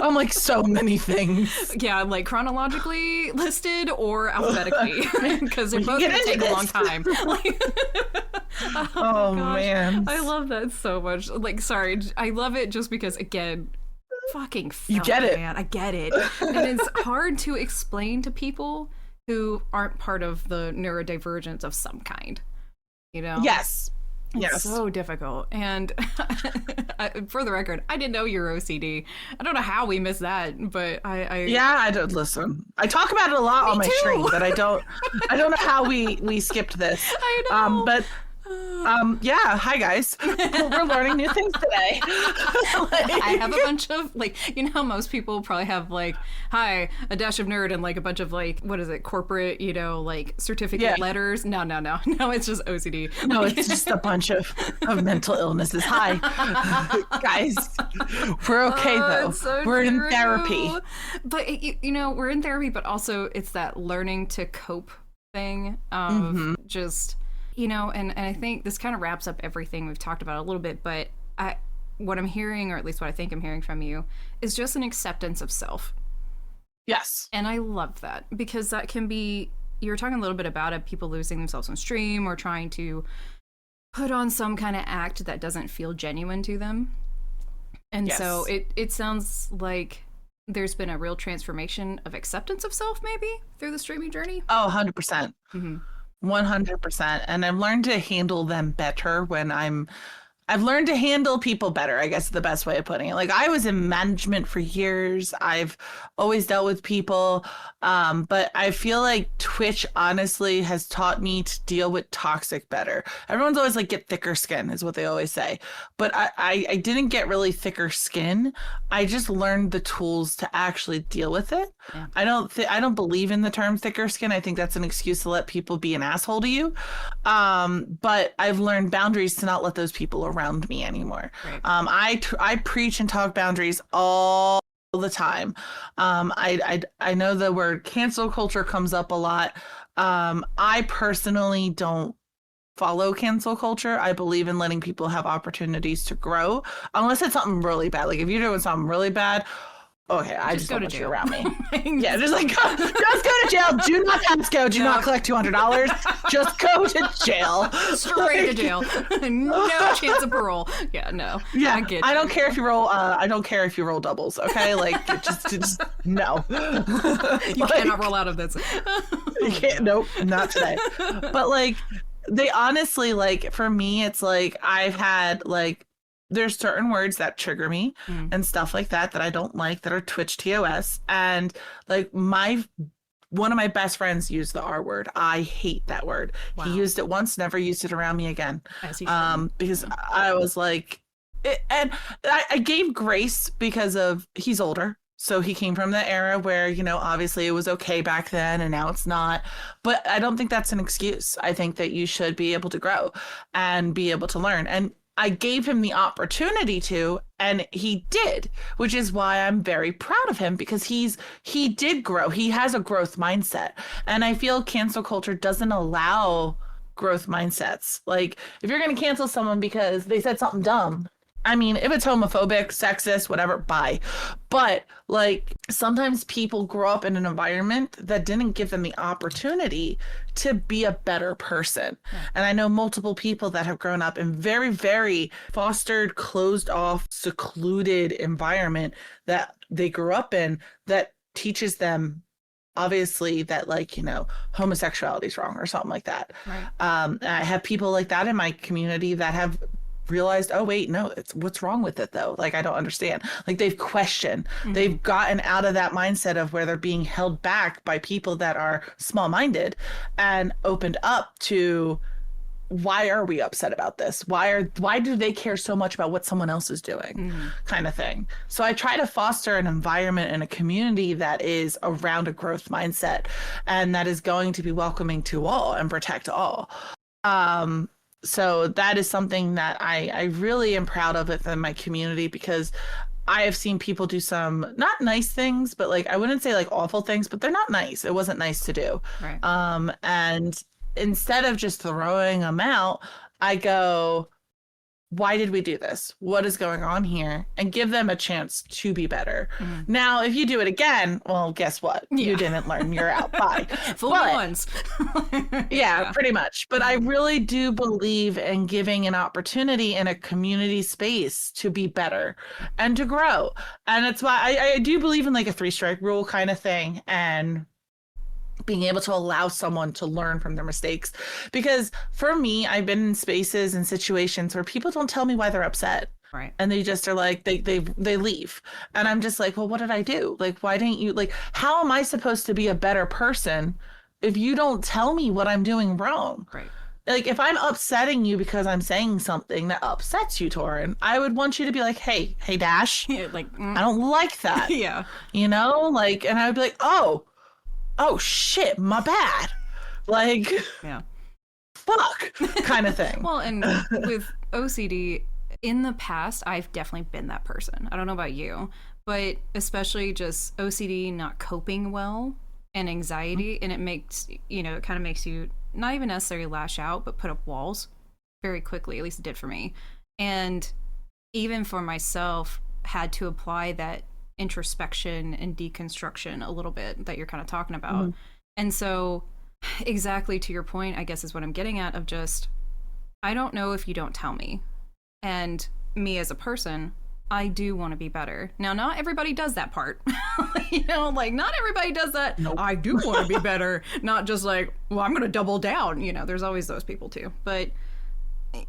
I'm like, so many things. Yeah, like chronologically listed or alphabetically, because they're both gonna take a long time. Oh man, I love that so much. Like, sorry, I love it just because, again, fucking you get it, man. I get it, and it's hard to explain to people who aren't part of the neurodivergence of some kind. Yes. It's so difficult. And for the record, I didn't know you're OCD. I don't know how we missed that, but I don't listen. I talk about it a lot on my stream, but I don't know how we skipped this. I know. But yeah, hi guys. We're learning new things today. I have a bunch of, like, how most people probably have, like, hi, a dash of nerd, and like a bunch of, like, what is it, corporate, like certificate letters. No, it's just OCD. No, it's just a bunch of mental illnesses. Hi guys, we're okay though. So we're true. in therapy, but we're in therapy, but also it's that learning to cope thing of just and I think this kind of wraps up everything we've talked about a little bit, but what I'm hearing, or at least what I think I'm hearing from you, is just an acceptance of self. Yes. And I love that, because that can be, you were talking a little bit about it, people losing themselves on stream or trying to put on some kind of act that doesn't feel genuine to them. And so it sounds like there's been a real transformation of acceptance of self, maybe, through the streaming journey. Oh, 100%. 100%. And I've learned to handle them better when I've learned to handle people better, I guess is the best way of putting it. Like, I was in management for years. I've always dealt with people. But I feel like Twitch honestly has taught me to deal with toxic better. Everyone's always like, get thicker skin is what they always say. But I didn't get really thicker skin. I just learned the tools to actually deal with it. Yeah. I don't believe in the term thicker skin. I think that's an excuse to let people be an asshole to you. But I've learned boundaries to not let those people around me anymore. Right. I preach and talk boundaries all all the time. I know the word cancel culture comes up a lot. I personally don't follow cancel culture. I believe in letting people have opportunities to grow, unless it's something really bad. Like if you're doing something really bad, okay, I just go don't to want you jail. around me. Yeah, just like just go to jail. Do not pass go. Do not collect $200. Just go to jail. Straight to jail. No chance of parole. Yeah, no. Yeah, I don't care if you roll. I don't care if you roll doubles. Okay, like just no. You cannot roll out of this. You can't. Nope, not today. But like, they honestly, like, for me, it's like I've had like there's certain words that trigger me and stuff like that that I don't like, that are Twitch TOS, and like one of my best friends used the R word. I hate that word. Wow. He used it once, never used it around me again. Because I was like, and I gave grace because of he's older. So he came from the era where, you know, obviously it was okay back then and now it's not. But I don't think that's an excuse. I think that you should be able to grow and be able to learn. And I gave him the opportunity to, and he did, which is why I'm very proud of him, because he did grow. He has a growth mindset. And I feel cancel culture doesn't allow growth mindsets. Like if you're going to cancel someone because they said something dumb, I mean, if it's homophobic, sexist, whatever, bye. But like sometimes people grow up in an environment that didn't give them the opportunity to be a better person. Yeah. And I know multiple people that have grown up in very, very fostered, closed off, secluded environment that they grew up in that teaches them obviously that, like, you know, homosexuality is wrong or something like that. Right. I have people like that in my community that have realized, oh wait, no, it's what's wrong with it though? Like I don't understand. Like they've questioned, they've gotten out of that mindset of where they're being held back by people that are small-minded and opened up to, why are we upset about this? Why do they care so much about what someone else is doing? Kind of thing. So I try to foster an environment and a community that is around a growth mindset and that is going to be welcoming to all and protect all. So that is something that I really am proud of within my community, because I have seen people do some not nice things, but like I wouldn't say like awful things, but they're not nice. It wasn't nice to do. Right. And instead of just throwing them out, I go, why did we do this? What is going on here? And give them a chance to be better. Now, if you do it again, well, guess what? Yeah. You didn't learn. You're out. Bye. Fool me once. Yeah, pretty much. But I really do believe in giving an opportunity in a community space to be better and to grow. And that's why I do believe in like a 3-strike rule kind of thing, and being able to allow someone to learn from their mistakes. Because for me, I've been in spaces and situations where people don't tell me why they're upset. Right. And they just are like, they leave. And I'm just like, well, what did I do? Like, why didn't you, like, how am I supposed to be a better person if you don't tell me what I'm doing wrong? Right. Like, if I'm upsetting you because I'm saying something that upsets you, Torin, I would want you to be like, hey, Dash, yeah, like, I don't like that. Yeah. You know, like, and I would be like, oh shit, my bad. Like, yeah, fuck, kind of thing. Well, and with OCD, in the past, I've definitely been that person. I don't know about you, but especially just OCD not coping well and anxiety, and it makes, you know, it kind of makes you not even necessarily lash out, but put up walls very quickly. At least it did for me. And even for myself, had to apply that introspection and deconstruction a little bit that you're kind of talking about. And so exactly to your point, I guess is what I'm getting at, of just, I don't know if you don't tell me. And me as a person, I do want to be better. Now, not everybody does that part. You know, like not everybody does that. Nope. I do want to be better. Not just like, well, I'm going to double down. You know, there's always those people too. But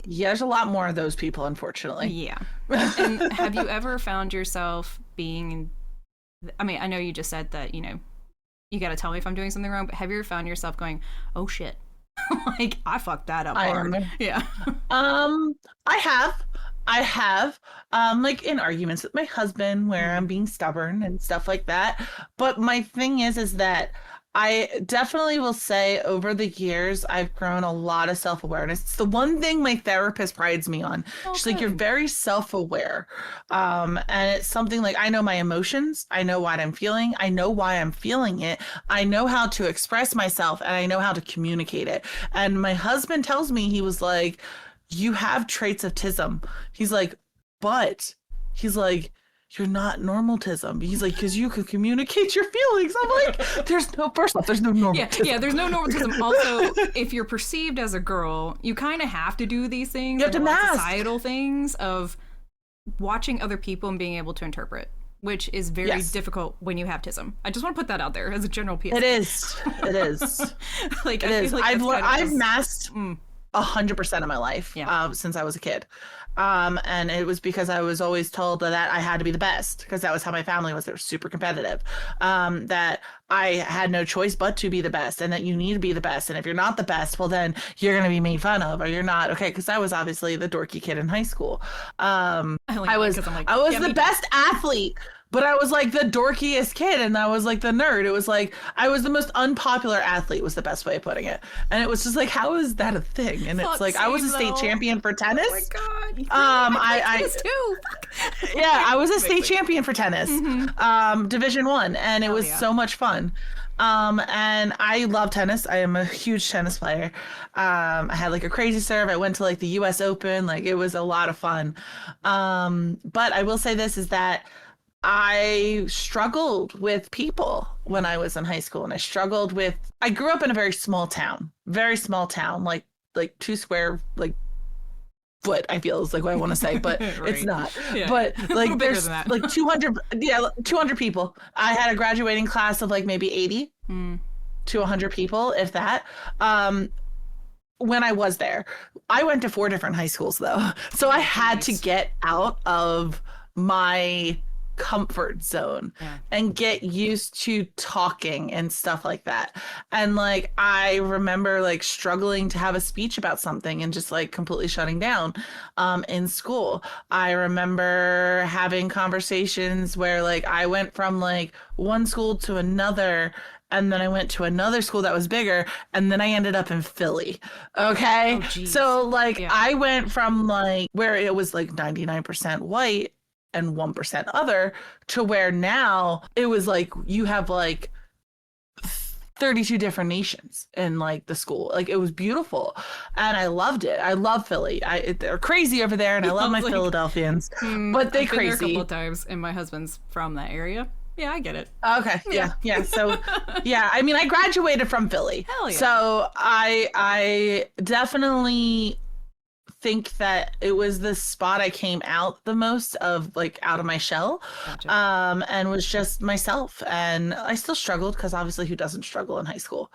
yeah, there's a lot more of those people, unfortunately. Yeah. And have you ever found yourself being, I mean, I know you just said that, you know, you got to tell me if I'm doing something wrong, but have you ever found yourself going, oh shit, like I fucked that up hard? Yeah. I have, like in arguments with my husband where I'm being stubborn and stuff like that. But my thing is that I definitely will say over the years, I've grown a lot of self-awareness. It's the one thing my therapist prides me on. Oh, She's like, you're good. very self-aware. And it's something like I know my emotions, I know what I'm feeling, I know why I'm feeling it, I know how to express myself, and I know how to communicate it. And my husband tells me, he was like, you have traits of tism. He's like, but he's like, you're not normaltism. He's like, because you can communicate your feelings. I'm like, there's no, first off, there's no normaltism. Yeah, there's no normatism. Also, if you're perceived as a girl, you kind of have to do these things. You have to like, mask. societal things of watching other people and being able to interpret, which is very Yes. difficult when you have tism. I just want to put that out there as a general PSA. It is. It is. Like, It I is. feel like I've that's kind of I've just- masked 100% of my life Yeah. since I was a kid. And it was because I was always told that I had to be the best because that was how my family was. They were super competitive. That I had no choice but to be the best and that you need to be the best. And if you're not the best, well, then you're going to be made fun of or you're not. Okay. Because I was obviously the dorky kid in high school. I was yeah, the best athlete. But I was like the dorkiest kid and I was like the nerd. It was like I was the most unpopular athlete was the best way of putting it. And it was just like, how is that a thing? And Fuck, it's like I was a same, state though. champion for tennis. Oh my god. I this too. Fuck. yeah, I was a state champion for tennis. Division 1 and it was yeah. so much fun. And I love tennis. I am a huge tennis player. I had like a crazy serve. I went to like the US Open. Like it was a lot of fun. But I will say this is that I struggled with people when I was in high school and I grew up in a very small town, like 2 square, like foot, I feel is like what I want to say, but Right. it's not. Yeah. But A little like bigger there's than that. like 200 people. I had a graduating class of like maybe 80 to 100 people, if that. When I was there, I went to 4 different high schools though. So I had to get out of my comfort zone and get used to talking and stuff like that. And like I remember like struggling to have a speech about something and just like completely shutting down in school. I remember having conversations where like I went from like one school to another and then I went to another school that was bigger and then I ended up in Philly. Okay. Oh, geez. So like Yeah. I went from like where it was like 99% white and 1% other to where now it was like you have like 32 different nations in like the school. Like it was beautiful and I loved it. I love Philly. They're crazy over there and I love my Like, Philadelphians, but they I've been there a crazy. couple of times, and my husband's from that area. Yeah, I get it. Okay. Yeah. So, yeah. I mean, I graduated from Philly. Hell yeah. So I definitely think that it was the spot I came out the most of, like out of my shell, Gotcha. and was just myself. And I still struggled because obviously, who doesn't struggle in high school?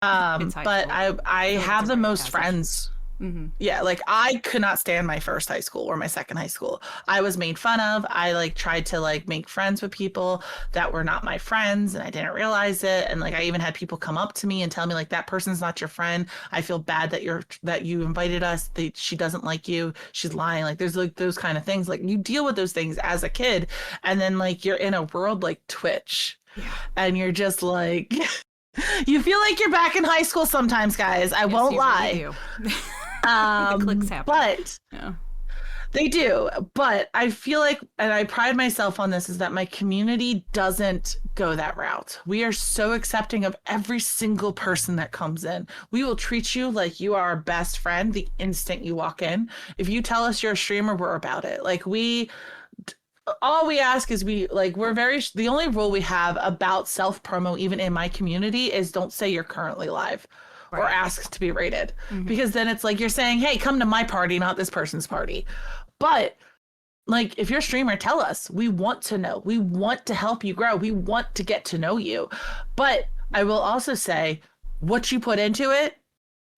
It's high But school. I like have it's a the rite of most passage. friends. Mm-hmm. Yeah, like I could not stand my first high school or my second high school. I was made fun of. I like tried to like make friends with people that were not my friends and I didn't realize it. And like I even had people come up to me and tell me like that person's not your friend. I feel bad that you invited us. She doesn't like you. She's lying. Like there's like those kind of things. Like you deal with those things as a kid and then like you're in a world like Twitch and you're just like you feel like you're back in high school sometimes, guys. I won't You lie. really do. The clicks happen. But Yeah. they do. But I feel like, and I pride myself on this, is that my community doesn't go that route. We are so accepting of every single person that comes in. We will treat you like you are our best friend the instant you walk in. If you tell us you're a streamer, we're about it. Like all we ask is the only rule we have about self promo, even in my community, is don't say you're currently live. Or ask to be rated, because then it's like you're saying, hey, come to my party, not this person's party. But like if you're a streamer, tell us. We want to know. We want to help you grow. We want to get to know you. But I will also say what you put into it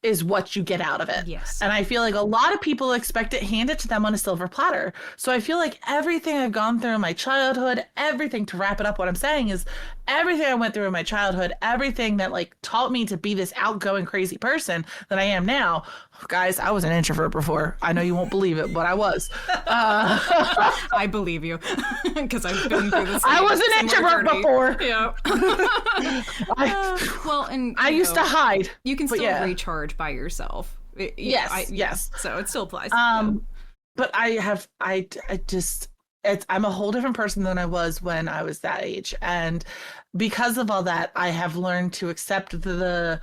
is what you get out of it. Yes. And I feel like a lot of people expect it handed to them on a silver platter. So I feel like everything I've gone through in my childhood, everything, to wrap it up, what I'm saying is everything I went through in my childhood, everything that like taught me to be this outgoing, crazy person that I am now. Guys, I was an introvert before. I know you won't believe it, but I was. I believe you because I've been through this. I was an introvert before. Yeah. Well, and I used to hide. You can still recharge by yourself. Yes. So it still applies. But I'm a whole different person than I was when I was that age. And because of all that, I have learned to accept the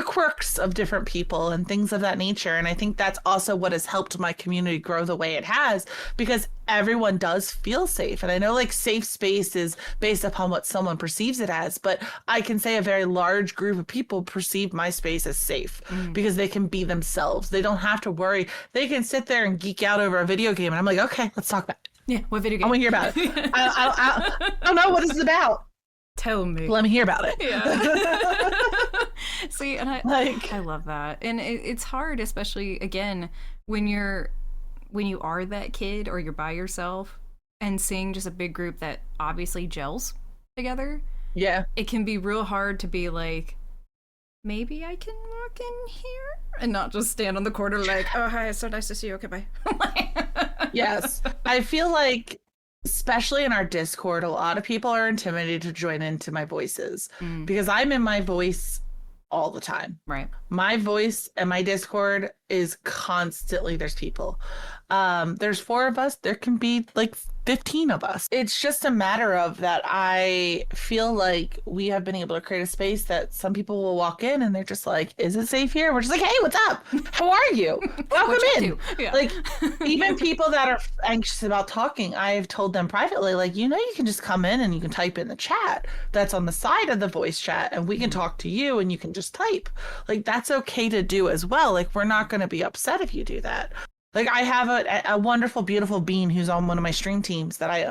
quirks of different people and things of that nature. And I think that's also what has helped my community grow the way it has, because everyone does feel safe. And I know like safe space is based upon what someone perceives it as, but I can say a very large group of people perceive my space as safe because they can be themselves. They don't have to worry. They can sit there and geek out over a video game. And I'm like, okay, let's talk about it. Yeah, what video game? I want to hear about it. I don't know what it's about. Tell me. Let me hear about it. Yeah. See, and I love that. And it's hard, especially, again, when you are that kid or you're by yourself and seeing just a big group that obviously gels together. Yeah. It can be real hard to be like, maybe I can walk in here and not just stand on the corner like, oh, hi, it's so nice to see you. Okay, bye. Yes. I feel like, especially in our Discord, a lot of people are intimidated to join into my voices because I'm in my voice all the time. Right. My voice and my Discord is constantly, there's people. There's 4 of us. There can be like 15 of us. It's just a matter of that. I feel like we have been able to create a space that some people will walk in and they're just like, is it safe here? We're just like, hey, what's up? How are you? Welcome in. Yeah. Like even people that are anxious about talking, I've told them privately, like, you can just come in and you can type in the chat that's on the side of the voice chat and we can talk to you and you can just type. Like that's okay to do as well. Like we're not going to be upset if you do that. Like I have a wonderful, beautiful bean who's on one of my stream teams that I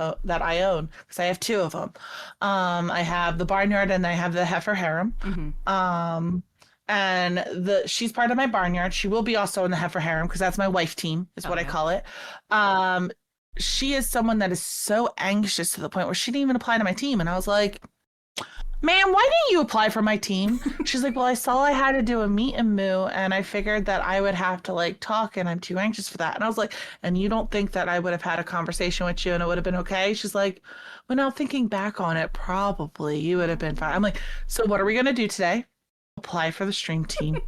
own because I have 2 of them. I have the Barnyard and I have the Heifer Harem. And she's part of my Barnyard. She will be also in the Heifer Harem because that's my wife team is what I call it. She is someone that is so anxious to the point where she didn't even apply to my team, and I was like, ma'am, why didn't you apply for my team? She's like, well, I saw I had to do a meet and moo, and I figured that I would have to like talk, and I'm too anxious for that. And I was like, and you don't think that I would have had a conversation with you and it would have been okay? She's like, well, now thinking back on it, probably you would have been fine. I'm like, so what are we going to do today? Apply for the stream team.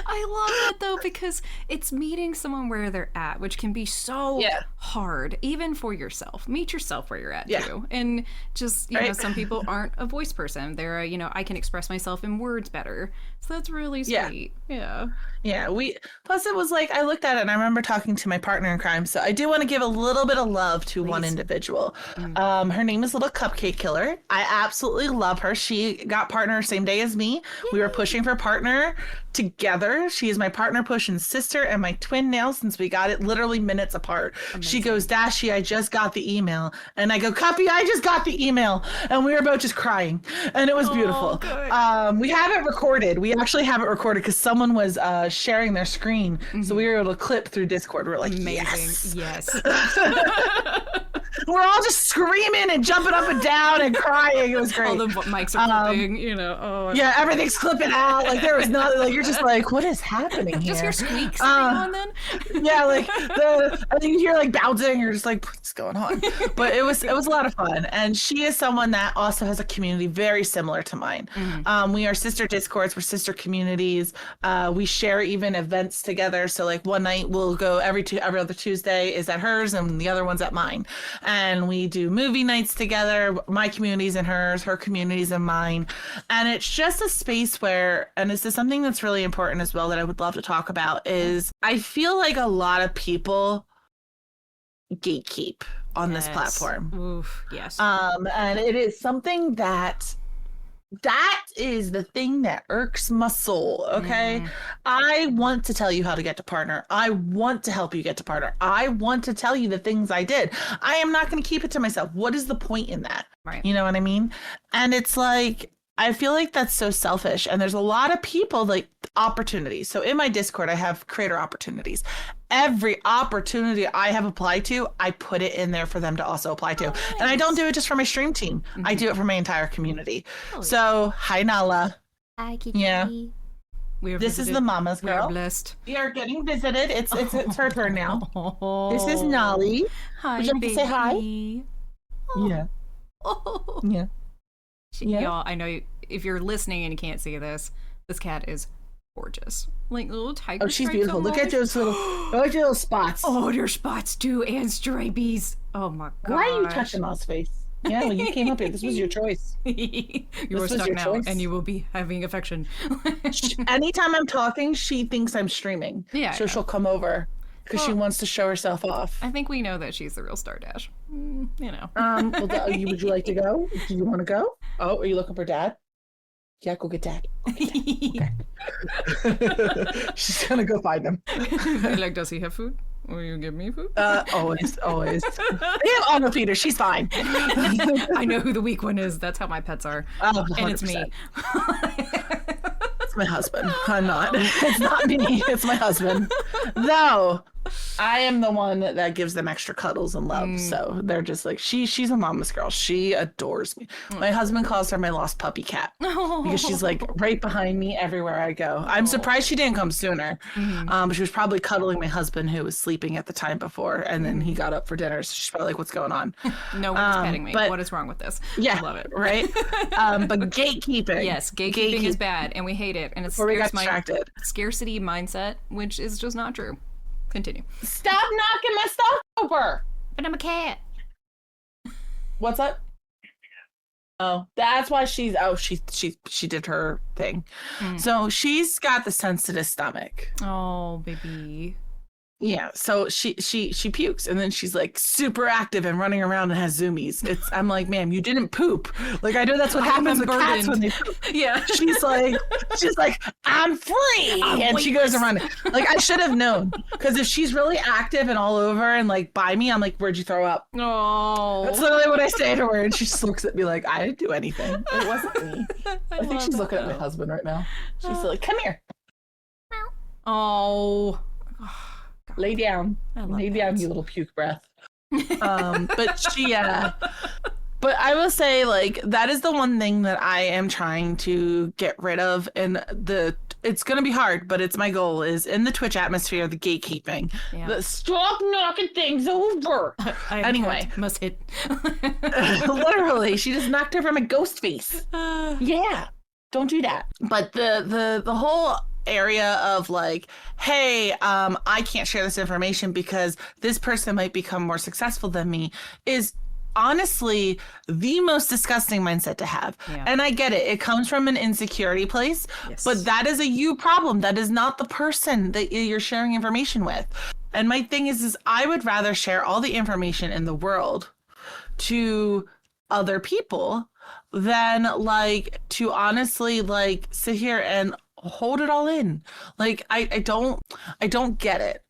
I love that though, because it's meeting someone where they're at, which can be so hard, even for yourself. Meet yourself where you're at too. And just, you know, some people aren't a voice person. They're I can express myself in words better. So that's really sweet. Yeah. Plus it was like, I looked at it and I remember talking to my partner in crime. So I do want to give a little bit of love to one individual. Her name is Little Cupcake Killer. I absolutely love her. She got partner same day as me. We were pushing for partner together. She is my partner pushing sister and my twin now since we got it literally minutes apart. Amazing. She goes, Dashie, I just got the email. And I go, Cuppy, I just got the email. And we were both just crying. And it was beautiful. We have it recorded. We actually have it recorded because someone was sharing their screen. So we were able to clip through Discord. We're like, amazing. Yes. We're all just screaming and jumping up and down and crying. It was great. All the mics are clipping, Yeah, everything's clipping out. Like there was nothing. Like you're just like, what is happening here? Just hear squeaks every now and then. Yeah, like I think you hear like bouncing. You're just like, what's going on? But it was a lot of fun. And she is someone that also has a community very similar to mine. We are sister Discords. We're sister communities. We share even events together. So like one night we'll go every other Tuesday is at hers and the other one's at mine. And we do movie nights together. My community's in hers, her community's in mine. And it's just a space where, and this is something that's really important as well that I would love to talk about, is I feel like a lot of people gatekeep on this platform. Oof, yes. And it is something that is the thing that irks my soul, okay? I want to tell you how to get to partner. I want to help you get to partner. I want to tell you the things I did. I am not going to keep it to myself. What is the point in that? Right. You know what I mean? And it's like, I feel like that's so selfish. And there's a lot of people, like, opportunities. So in my Discord, I have creator opportunities. Every opportunity I have applied to, I put it in there for them to also apply to. Nice. And I don't do it just for my stream team. I do it for my entire community. So, hi, Nala. Hi, Kitty. Yeah. This is the mama's We are girl. blessed. We are getting visited. It's her turn now. Oh. This is Nolly. Hi, Would you like to say hi? Yeah. Oh. Yeah. Yeah. Y'all, I know if you're listening and you can't see this cat is gorgeous. Like little tiger. Oh, she's stripes beautiful. on Look all at those little spots. Oh, there's spots too, and stripies. Oh my god. Why are you touching Nala's face? Yeah, well, you came up here. This was your choice. You are was stuck your now, choice. and you will be having affection. Anytime I'm talking, she thinks I'm streaming. Yeah, So I know. she'll come over because she Well, wants to show herself off. I think we know that she's the real Star Dash. You know. Well, would you like to go? Do you want to go? Oh, are you looking for Dad? Yeah, go get Dad. She's gonna go find him. Like, does he have food? Will you give me food? Always. They have auto feeder. She's fine. I know who the weak one is. That's how my pets are. Oh, And it's me. 100%. It's my husband. I'm not. It's not me. It's my husband. Though I am the one that gives them extra cuddles and love. So they're just like she's a mama's girl. She adores me. My husband calls her my lost puppy cat because she's like right behind me everywhere I go. I'm surprised she didn't come sooner. But she was probably cuddling my husband who was sleeping at the time before, and then he got up for dinner. So she's probably like, "What's going on?" No one's petting me. but- What is wrong with this? Yeah, I love it. right. But gatekeeping. Yes, gatekeeping is bad, and we hate it, and it Before we got scares my distracted. scarcity mindset, which is just not true. Continue. Stop knocking my stuff over. But I'm a cat. What's that? Oh, that's why she did her thing. So she's got the sensitive stomach. Oh, baby. Yeah, so she pukes and then she's like super active and running around and has zoomies. I'm like, ma'am, you didn't poop. Like I know that's what happens with cats when they poop. Yeah. She's like, I'm free, and she goes around. Like I should have known, because if she's really active and all over and like by me, I'm like, where'd you throw up? Oh. That's literally what I say to her, and she just looks at me like I didn't do anything. It wasn't me. I think she's looking at my husband right now. She's like, come here, Oh. lay down, I love lay down, pets. you little puke breath. But she, but I will say, like, that is the one thing that I am trying to get rid of, and it's gonna be hard, but it's my goal is in the Twitch atmosphere, the gatekeeping. Yeah. Stop knocking things over. Anyway. Must hit. Literally, she just knocked over my ghost face. Yeah, don't do that. But the whole area of like, hey, I can't share this information because this person might become more successful than me is honestly the most disgusting mindset to have. Yeah. And I get it. It comes from an insecurity place, Yes. but that is a you problem. That is not the person that you're sharing information with. And my thing is I would rather share all the information in the world to other people than like to honestly like sit here and hold it all in. Like I don't get it,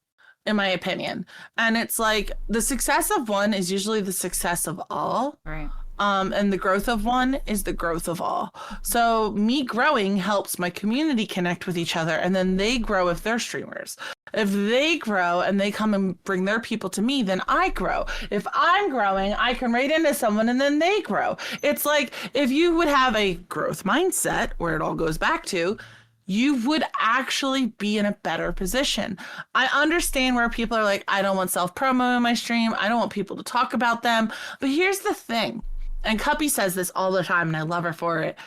in my opinion. And it's like the success of one is usually the success of all. Right. And the growth of one is the growth of all. So me growing helps my community connect with each other, and then they grow if they're streamers. If they grow and they come and bring their people to me, then I grow. If I'm growing, I can rate into someone and then they grow. It's like if you would have a growth mindset, where it all goes back to, you would actually be in a better position. I understand where people are like, I don't want self-promo in my stream. I don't want people to talk about them. But here's the thing. And Cuppy says this all the time, and I love her for it.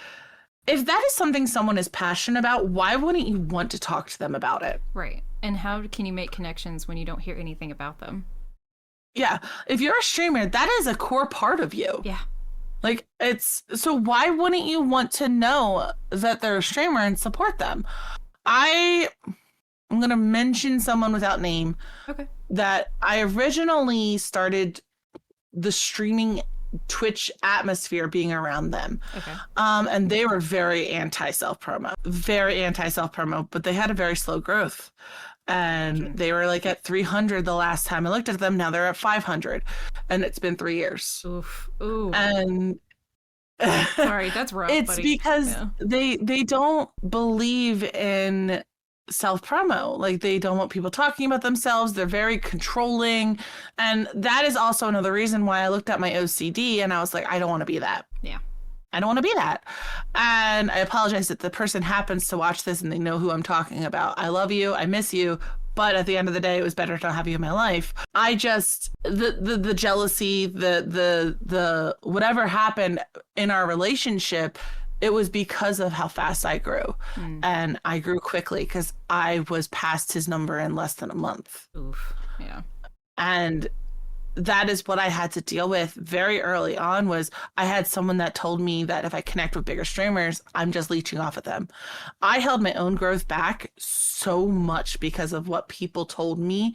If that is something someone is passionate about, why wouldn't you want to talk to them about it? Right. And how can you make connections when you don't hear anything about them? Yeah. If you're a streamer, that is a core part of you. Yeah. Like, it's so why wouldn't you want to know that they're a streamer and support them? I'm going to mention someone without name. Okay. That I originally started the streaming Twitch atmosphere being around them. Okay. And they were very anti self-promo, but they had a very slow growth. And they were like at 300 the last time I looked at them. Now they're at 500, and it's been 3 years. Oof. Ooh. And Sorry, that's rough. it's buddy. because Yeah. they don't believe in self-promo. Like, they don't want people talking about themselves. They're very controlling. And that is also another reason why I looked at my OCD and I was like, I don't want to be that. Yeah. I don't want to be that. And I apologize if the person happens to watch this and they know who I'm talking about. I love you. I miss you. But at the end of the day, it was better to have you in my life. I just, the jealousy, the whatever happened in our relationship, it was because of how fast I grew. And I grew quickly because I was past his number in less than a month. Oof. Yeah. And that is what I had to deal with very early on. Was I had someone that told me that if I connect with bigger streamers, I'm just leeching off of them. I held my own growth back so much because of what people told me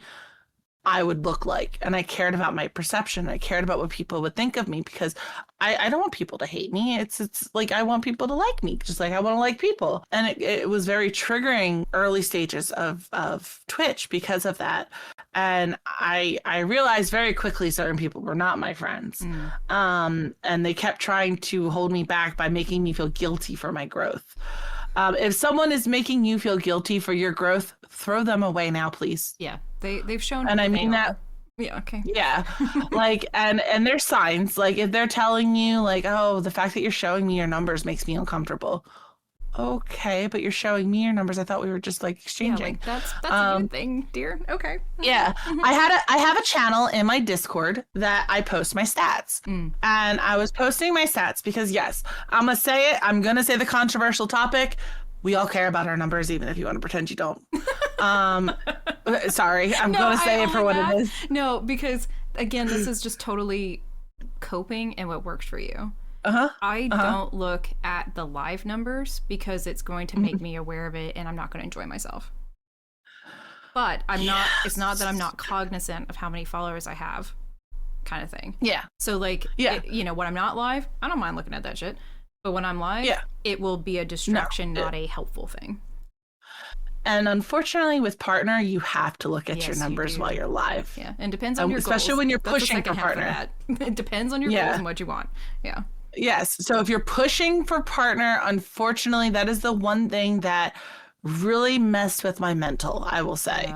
I would look like. And I cared about my perception. I cared about what people would think of me because I don't want people to hate me. It's like I want people to like me, just like I want to like people. And it was very triggering early stages of Twitch because of that. And I realized very quickly certain people were not my friends. And they kept trying to hold me back by making me feel guilty for my growth. If someone is making you feel guilty for your growth, throw them away now, please. Yeah, they've shown. And I mean that. Yeah. Okay. Yeah. Like, and there's signs. Like, if they're telling you, like, oh, the fact that you're showing me your numbers makes me uncomfortable. Okay, but you're showing me your numbers. I thought we were just like exchanging. Yeah, like, that's a good thing, dear. Okay. Yeah. I have a channel in my Discord that I post my stats. And I was posting my stats because, yes, I'm gonna say it. I'm gonna say the controversial topic. We all care about our numbers, even if you want to pretend you don't. Sorry, I'm going to say it for what it is. No, because, again, this is just totally coping and what works for you. I don't look at the live numbers because it's going to make me aware of it and I'm not going to enjoy myself. But I'm not, it's not that I'm not cognizant of how many followers I have, kind of thing. Yeah. So, like, you know, when I'm not live, I don't mind looking at that shit. But when I'm live, it will be a distraction, not a helpful thing. And unfortunately, with partner, you have to look at your numbers while you're live. Yeah, and depends on your goals. Especially when you're pushing for partner. It depends on your goals and what you want. Yeah. Yes. So if you're pushing for partner, unfortunately, that is the one thing that really messed with my mental, I will say,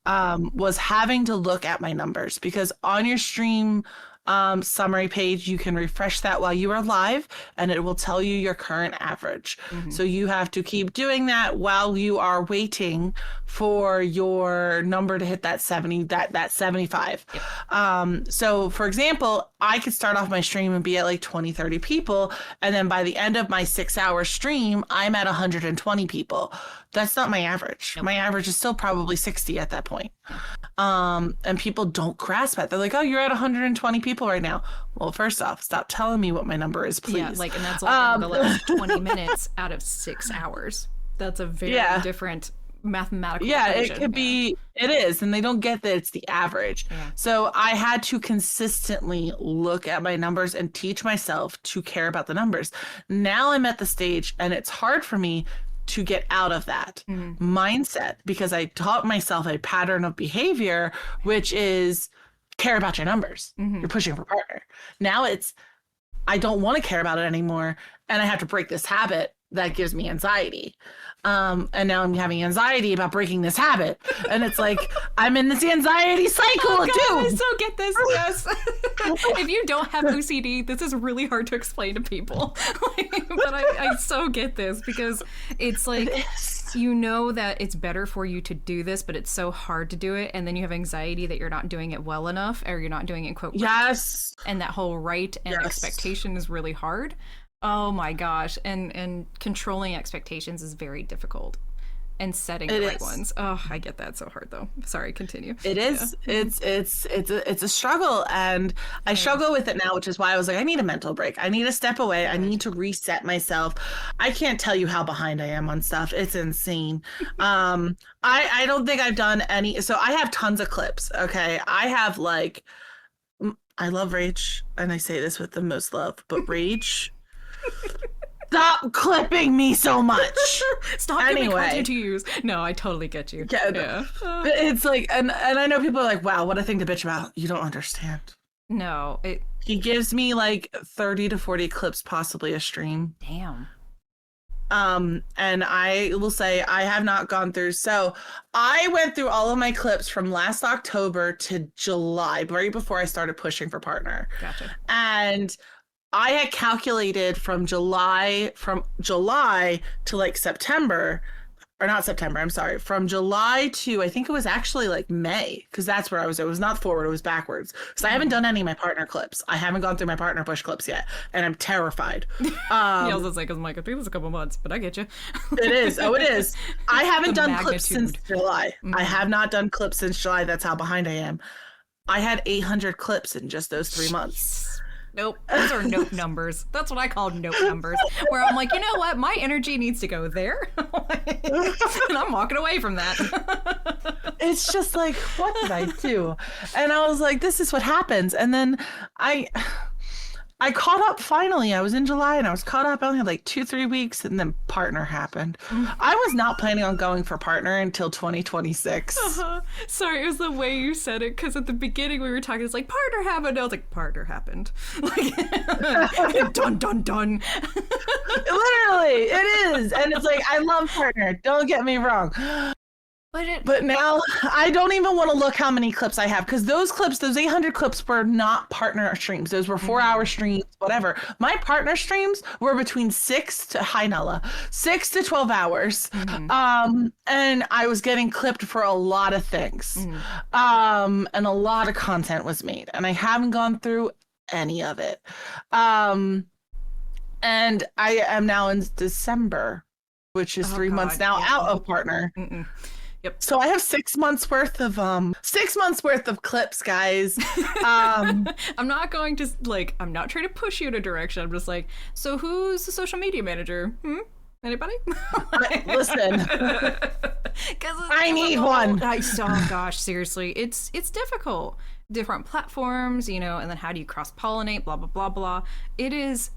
was having to look at my numbers. Because on your stream summary page, you can refresh that while you are live and it will tell you your current average. So you have to keep doing that while you are waiting for your number to hit that 70, that 75. So for example, I could start off my stream and be at like 20, 30 people. And then by the end of my 6-hour stream, I'm at 120 people. That's not my average. My average is still probably 60 at that point. And people don't grasp it. They're like, oh, you're at 120 people right now. Well, first off, stop telling me what my number is, please. Yeah, like, and that's like the last 20 minutes out of 6 hours. That's a very different mathematical equation. It could be, it is, and they don't get that it's the average. So I had to consistently look at my numbers and teach myself to care about the numbers. Now I'm at the stage, and it's hard for me to get out of that mindset because I taught myself a pattern of behavior, which is care about your numbers. You're pushing for partner. Now it's, I don't want to care about it anymore. And I have to break this habit that gives me anxiety. And now I'm having anxiety about breaking this habit. And it's like, I'm in this anxiety cycle too. I so get this. Yes. If you don't have OCD, this is really hard to explain to people. But I so get this because it's like, you know that it's better for you to do this, but it's so hard to do it. And then you have anxiety that you're not doing it well enough or you're not doing it, quote, yes. Right. And that whole right and expectation is really hard. Oh my gosh. And controlling expectations is very difficult. And setting the right ones. Oh, I get that so hard though. Sorry, continue. It is. It's a struggle, and I struggle with it now, which is why I was like, I need a mental break. I need to step away. I need to reset myself. I can't tell you how behind I am on stuff. It's insane. I don't think I've done any. So I have tons of clips. Okay, I have like, I love Rage, and I say this with the most love, but Rage. Stop clipping me so much. Stop giving me content to use. No, I totally get you. Yeah. It's like, and I know people are like, wow, what a thing to bitch about. You don't understand. No. He gives me like 30 to 40 clips, possibly a stream. Damn. And I will say I have not gone through. So I went through all of my clips from last October to July, right before I started pushing for partner. Gotcha. And I had calculated from July to like September, or not September, I'm sorry, from July to, I think it was actually like May, because that's where I was. It was not forward, it was backwards. So I haven't done any of my partner clips. I haven't gone through my partner push clips yet, and I'm terrified. Yeah, I was like, I'm like, I think it was a couple months, but I get you. It is. Oh, it is. I haven't The done clips since magnitude. July. I have not done clips since July. That's how behind I am. I had 800 clips in just those 3 months. Nope. Those are note numbers. That's what I call note numbers. Where I'm like, you know what? My energy needs to go there. And I'm walking away from that. It's just like, what did I do? And I was like, this is what happens. And then I caught up finally. I was in July and I was caught up. I only had like 2-3 weeks, and then partner happened. I was not planning on going for partner until 2026. Sorry, it was the way you said it, because at the beginning we were talking, it's like, partner happened. I was like, partner happened. Like, dun, dun, dun. Literally, it is. And it's like, I love partner. Don't get me wrong. But now I don't even want to look how many clips I have, because those 800 clips were not partner streams. Those were 4-hour streams, whatever. My partner streams were between 6 to 12 hours. And I was getting clipped for a lot of things. And a lot of content was made, and I haven't gone through any of it. And I am now in December, which is 3 months now out of partner. Yep. So I have 6 months worth of clips, guys. I'm not going to I'm not trying to push you in a direction. I'm just like, so who's the social media manager? Anybody? Listen, I need one. Oh gosh, seriously, it's difficult. Different platforms, and then how do you cross pollinate? Blah blah blah blah. It is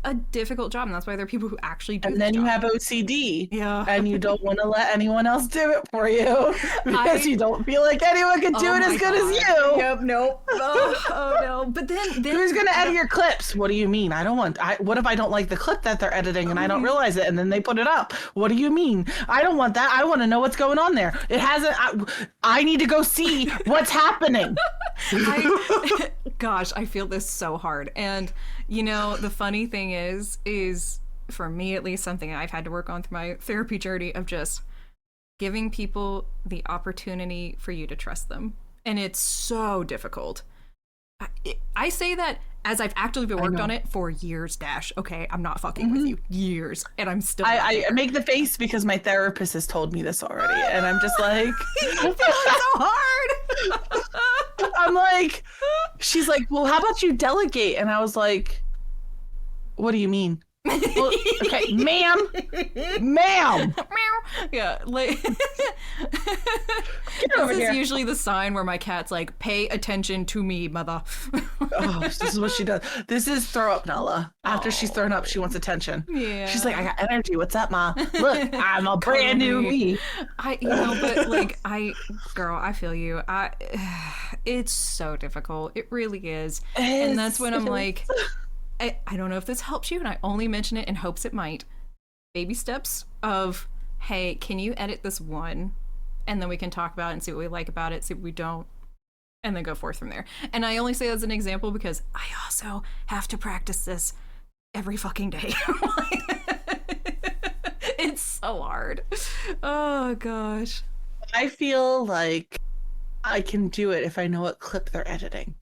a difficult job, and that's why there are people who actually do. And then you have OCD, yeah, and you don't want to let anyone else do it for you because you don't feel like anyone can do it as good as you. Yep, nope. Oh no. But then who's gonna edit your clips? What do you mean? What if I don't like the clip that they're editing and I don't realize it, and then they put it up? What do you mean? I don't want that. I want to know what's going on there. It hasn't. I need to go see what's happening. Gosh, I feel this so hard. And the funny thing is for me at least, something I've had to work on through my therapy journey of just giving people the opportunity for you to trust them. And it's so difficult. I say that as I've actively worked on it for years, Dash. Okay, I'm not fucking with you. Years. And I'm still I make the face because my therapist has told me this already. And I'm just like... I feel so hard. I'm like... She's like, well, how about you delegate? And I was like, what do you mean? Well, okay, ma'am. Yeah, like this is usually the sign where my cat's like, pay attention to me, mother. Oh, this is what she does. This is throw up Nala. After she's thrown up, she wants attention. Yeah. She's like, I got energy. What's up, Ma? Look, I'm a brand new me. But girl, I feel you. It's so difficult. It really is. And that's when I'm like, I don't know if this helps you, and I only mention it in hopes it might. Baby steps of, hey, can you edit this one? And then we can talk about it and see what we like about it, see what we don't, and then go forth from there. And I only say that as an example because I also have to practice this every fucking day. It's so hard. Oh, gosh. I feel like I can do it if I know what clip they're editing.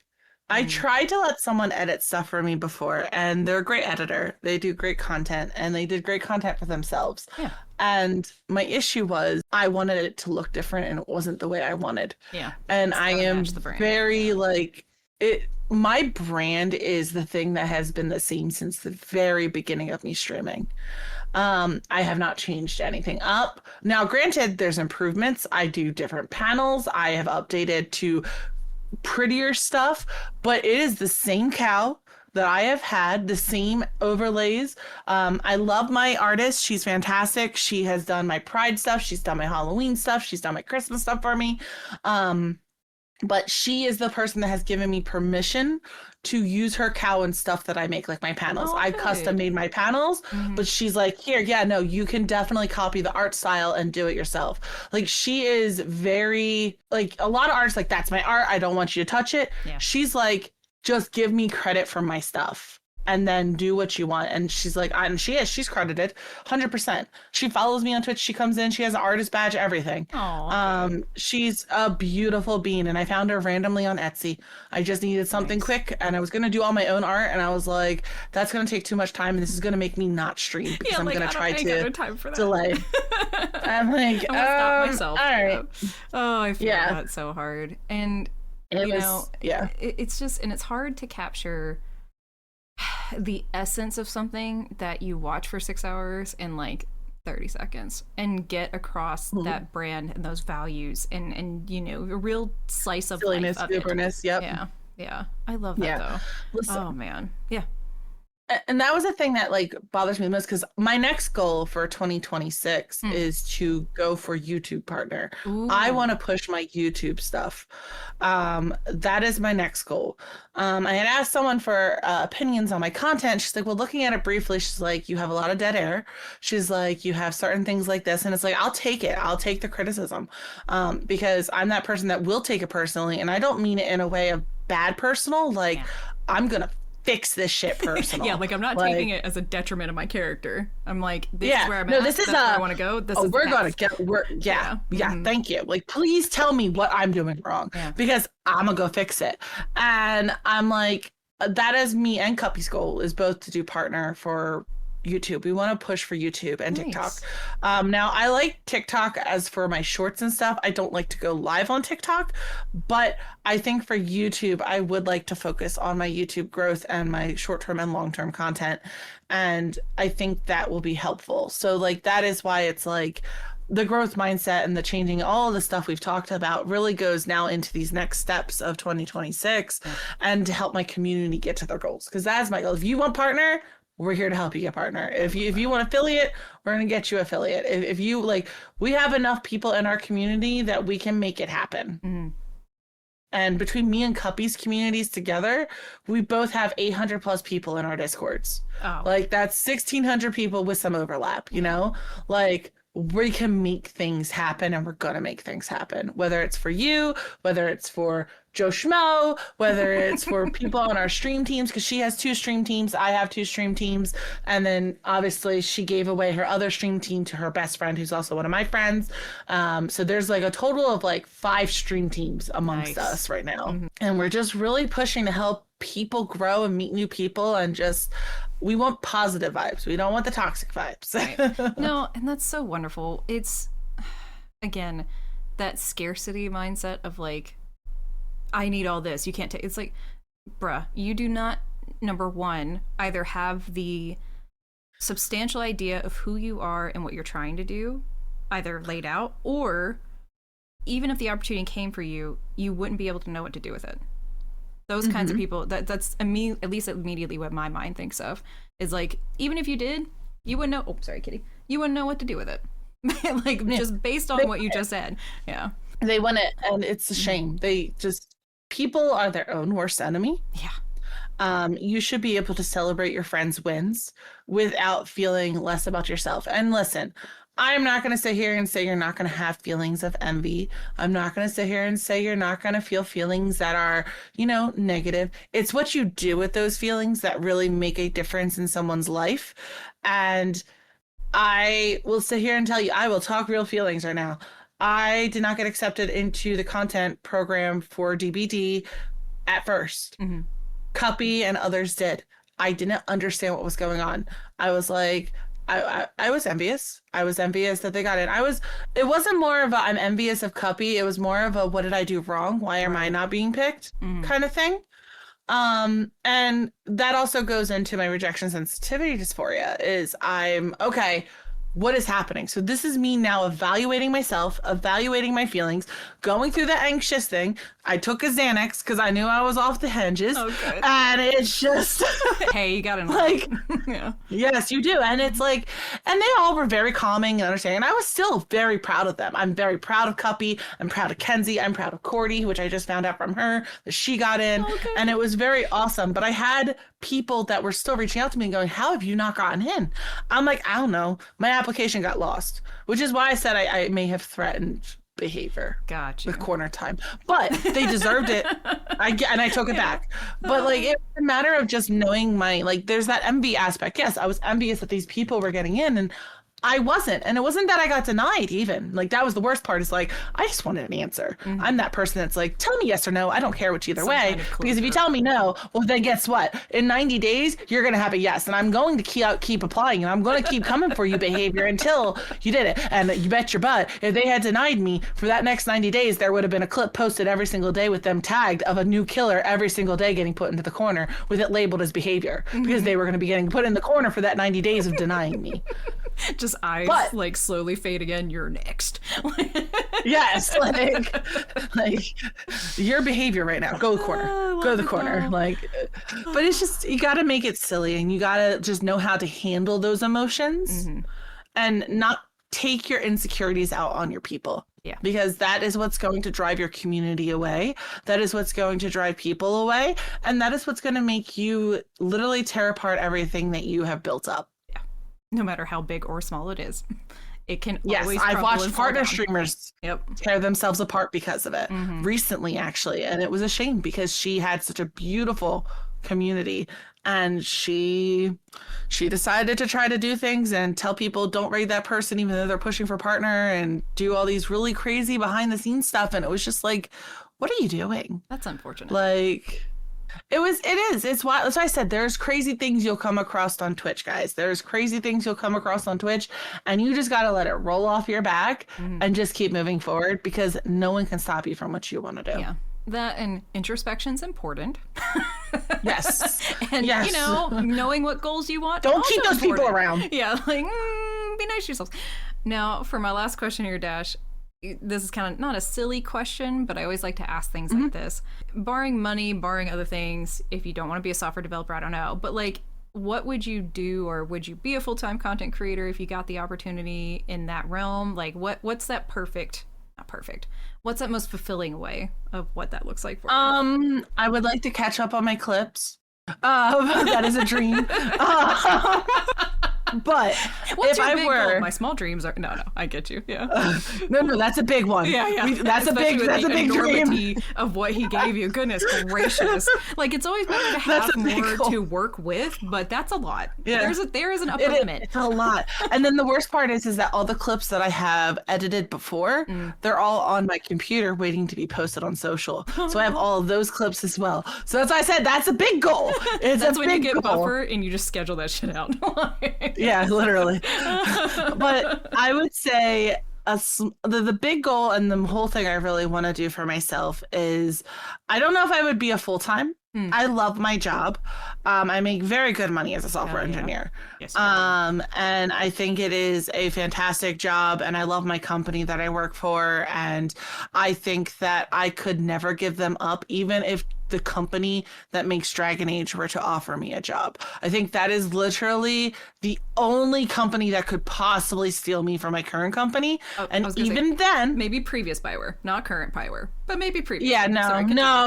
I tried to let someone edit stuff for me before, and they're a great editor. They do great content, and they did great content for themselves. Yeah. And my issue was I wanted it to look different, and it wasn't the way I wanted. Yeah. And I am very like it. My brand is the thing that has been the same since the very beginning of me streaming. I have not changed anything up. Now, granted, there's improvements. I do different panels. I have updated to prettier stuff, but it is the same cow that I have had, the same overlays. I love my artist. She's fantastic. She has done my Pride stuff. She's done my Halloween stuff. She's done my Christmas stuff for me. but she is the person that has given me permission to use her cow and stuff that I make, like my panels. Oh, I good. custom made my panels, but she's like, here, yeah, no, you can definitely copy the art style and do it yourself. Like, she is very, like, a lot of artists, like, that's my art. I don't want you to touch it. Yeah. She's like, just give me credit for my stuff and then do what you want. And she's like, and she's credited 100%. She follows me on Twitch. She comes in, she has an artist badge, everything. She's a beautiful bean. And I found her randomly on Etsy. I just needed something quick, and I was going to do all my own art. And I was like, that's going to take too much time. And this is going to make me not stream because I'm going to try to delay. I'm like, stop myself. All right. Oh, I feel that so hard. And, it's just, and it's hard to capture the essence of something that you watch for 6 hours in like 30 seconds and get across that brand and those values and a real slice of silliness, life of gooberness. Yeah. I love that though. Listen, oh man. Yeah. And that was the thing that like bothers me the most, because my next goal for 2026 is to go for YouTube partner. Ooh. I want to push my YouTube stuff. That is my next goal. I had asked someone for opinions on my content. She's like, well, looking at it briefly, she's like, you have a lot of dead air. She's like, you have certain things like this. And it's like, I'll take it. I'll take the criticism, because I'm that person that will take it personally. And I don't mean it in a way of bad personal. Like, I'm going to fix this shit personal. Like I'm not taking it as a detriment of my character. I'm like, this is where I'm at. This is where I want to go. This is we're gonna get thank you. Like, please tell me what I'm doing wrong, because I'm gonna go fix it. And I'm like, that is me and Cuppy's goal, is both to do partner for YouTube. We want to push for YouTube and TikTok. Now, I like TikTok as for my shorts and stuff. I don't like to go live on TikTok, but I think for YouTube, I would like to focus on my YouTube growth and my short-term and long-term content. And I think that will be helpful. So like, that is why it's like the growth mindset and the changing, all the stuff we've talked about really goes now into these next steps of 2026 and to help my community get to their goals. Because that's my goal. If you want partner, we're here to help you get partner. If you want affiliate, we're going to get you affiliate. If you like, we have enough people in our community that we can make it happen. And between me and Cuppy's communities together, we both have 800 plus people in our Discords. Like, that's 1,600 people with some overlap, like, we can make things happen, and we're going to make things happen, whether it's for you, whether it's for Joe Schmo, whether it's for people on our stream teams, because she has 2 stream teams, I have 2 stream teams, and then obviously she gave away her other stream team to her best friend, who's also one of my friends. So there's like a total of like 5 stream teams amongst us right now. And we're just really pushing to help people grow and meet new people, and just, we want positive vibes. We don't want the toxic vibes. No, and that's so wonderful. It's, again, that scarcity mindset of like, I need all this. You can't take. It's like, bruh, you do not, number one, either have the substantial idea of who you are and what you're trying to do, either laid out, or even if the opportunity came for you, you wouldn't be able to know what to do with it. Those kinds of people, that's at least immediately what my mind thinks of, is like, even if you did, you wouldn't know. Oh, sorry, kitty. You wouldn't know what to do with it. Like, just based on what you just said. Yeah. They want it, and it's a shame. People are their own worst enemy. Yeah. You should be able to celebrate your friends' wins without feeling less about yourself. And listen, I'm not going to sit here and say you're not going to have feelings of envy. I'm not going to sit here and say you're not going to feel feelings that are, negative. It's what you do with those feelings that really make a difference in someone's life. And I will sit here and tell you, I will talk real feelings right now. I did not get accepted into the content program for DBD at first. Cuppy and others did. I didn't understand what was going on. I was like, I was envious. I was envious that they got in. It wasn't more of a, I'm envious of Cuppy. It was more of a, what did I do wrong? Why am I not being picked? Kind of thing. And that also goes into my rejection sensitivity dysphoria, is I'm, okay, what is happening? So this is me now evaluating myself, evaluating my feelings, going through the anxious thing. I took a Xanax because I knew I was off the hinges. Oh, good. And it's just Hey, you gotta know. like, Yeah. yes, you do. And it's like, and they all were very calming and understanding. And I was still very proud of them. I'm very proud of Cuppy. I'm proud of Kenzie. I'm proud of Cordy, which I just found out from her that she got in. Okay. And it was very awesome. But I had people that were still reaching out to me and going, how have you not gotten in? I'm like, I don't know. My application got lost, which is why I said I may have threatened behavior. Gotcha. With corner time, but they deserved it. I took it back. But like, it's a matter of just knowing like, there's that envy aspect. Yes, I was envious that these people were getting in, and I wasn't. And it wasn't that I got denied even. Like, that was the worst part, is like, I just wanted an answer. I'm that person that's like, tell me yes or no. I don't care which either way. Because if you tell me no, well, then guess what? In 90 days, you're going to have a yes. And I'm going to keep applying. And I'm going to keep coming for you behavior until you did it. And you bet your butt, if they had denied me for that next 90 days, there would have been a clip posted every single day with them tagged of a new killer every single day getting put into the corner with it labeled as behavior. Because they were going to be getting put in the corner for that 90 days of denying me. Just eyes like slowly fade again. You're next. Yes, like your behavior right now. Go to the corner. Go to the corner. Like, but it's just, you got to make it silly, and you got to just know how to handle those emotions and not take your insecurities out on your people. Yeah. Because that is what's going to drive your community away. That is what's going to drive people away. And that is what's going to make you literally tear apart everything that you have built up. No matter how big or small it is, it can always. I've crumble watched and fall partner down. streamers tear themselves apart because of it recently, actually, and it was a shame because she had such a beautiful community, and she decided to try to do things and tell people don't raid that person even though they're pushing for partner, and do all these really crazy behind the scenes stuff, and it was just like, what are you doing? That's unfortunate. Like, it's why, that's why I said there's crazy things you'll come across on Twitch, guys. There's crazy things you'll come across on Twitch, and you just got to let it roll off your back and just keep moving forward, because no one can stop you from what you want to do. Yeah. That and introspection's important. Yes. And, you know, knowing what goals you want. Don't keep those people around. Yeah, like, be nice to yourselves. Now, for my last question here, Dash, this is kind of not a silly question, but I always like to ask things like this. Barring money, barring other things, if you don't want to be a software developer, I don't know. But like, what would you do, or would you be a full-time content creator if you got the opportunity in that realm? Like, what's that not perfect. What's that most fulfilling way of what that looks like for you? I would like to catch up on my clips. That is a dream. But What's if your I big were goal? My small dreams are no, I get you. Yeah. no, that's a big one. Yeah. That's a big dream. Enormity of what he gave you. Goodness gracious. Like, it's always better to have more to work with, but that's a lot. Yeah. There is an upper limit. It's a lot. And then the worst part is that all the clips that I have edited before, they're all on my computer waiting to be posted on social. So I have all of those clips as well. So that's why I said that's a big goal. That's when you get buffer and you just schedule that shit out. Yeah, literally. But I would say the big goal and the whole thing I really want to do for myself is, I don't know if I would be a full-time. I love my job. I make very good money as a software engineer. Yes, and I think it is a fantastic job, and I love my company that I work for, and I think that I could never give them up, even if the company that makes Dragon Age were to offer me a job. I think that is literally the only company that could possibly steal me from my current company. And even then, maybe previous Bioware, not current Bioware, but maybe previous. Yeah, no,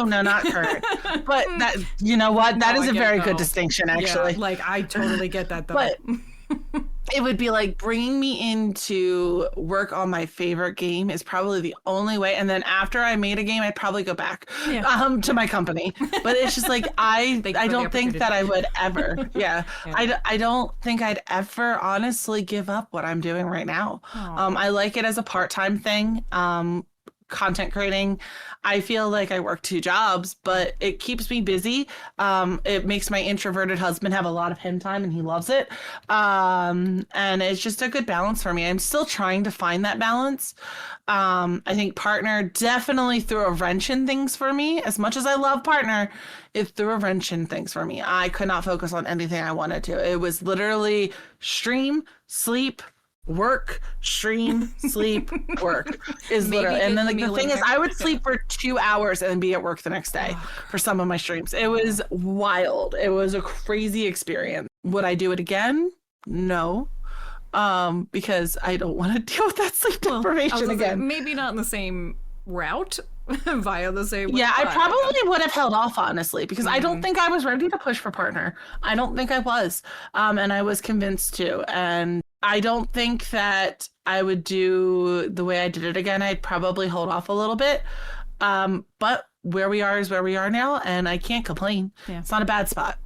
not current. But that, you know what? That is a very good distinction, actually. Yeah, like, I totally get that, though. But it would be like bringing me in to work on my favorite game is probably the only way. And then after I made a game, I'd probably go back to my company. But it's just like, I don't think that I would ever. I don't think I'd ever honestly give up what I'm doing right now. I like it as a part-time thing. Content creating, I feel like I work 2 jobs, but it keeps me busy. It makes my introverted husband have a lot of him time, and he loves it. And it's just a good balance for me. I'm still trying to find that balance. I think partner definitely threw a wrench in things for me. As much as I love partner, it threw a wrench in things for me. I could not focus on anything I wanted to. It was literally stream, sleep, work, stream, sleep, work is Maybe literally. And then like get the me thing is, I would sleep for 2 hours and then be at work the next day for some of my streams. It was wild. It was a crazy experience. Would I do it again? No. Because I don't want to deal with that sleep deprivation again. Maybe not in the same route via the same way. Yeah, I probably would have held off, honestly, because I don't think I was ready to push for partner. I don't think I was. And I was convinced to. And I don't think that I would do the way I did it again. I'd probably hold off a little bit. But where we are is where we are now, and I can't complain. Yeah. It's not a bad spot.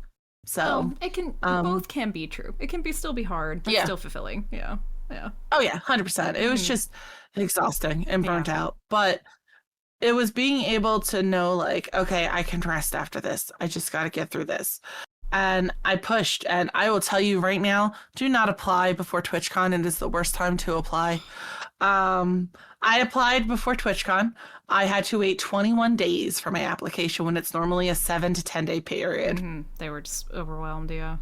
So it can both can be true. It can still be hard, but still fulfilling. Yeah. Yeah. Oh yeah, 100%. It was just exhausting and burnt out. But it was being able to know, like, okay, I can rest after this. I just got to get through this. And I pushed, and I will tell you right now, do not apply before TwitchCon. It is the worst time to apply. I applied before TwitchCon. I had to wait 21 days for my application when it's normally a 7 to 10 day period. They were just overwhelmed, yeah.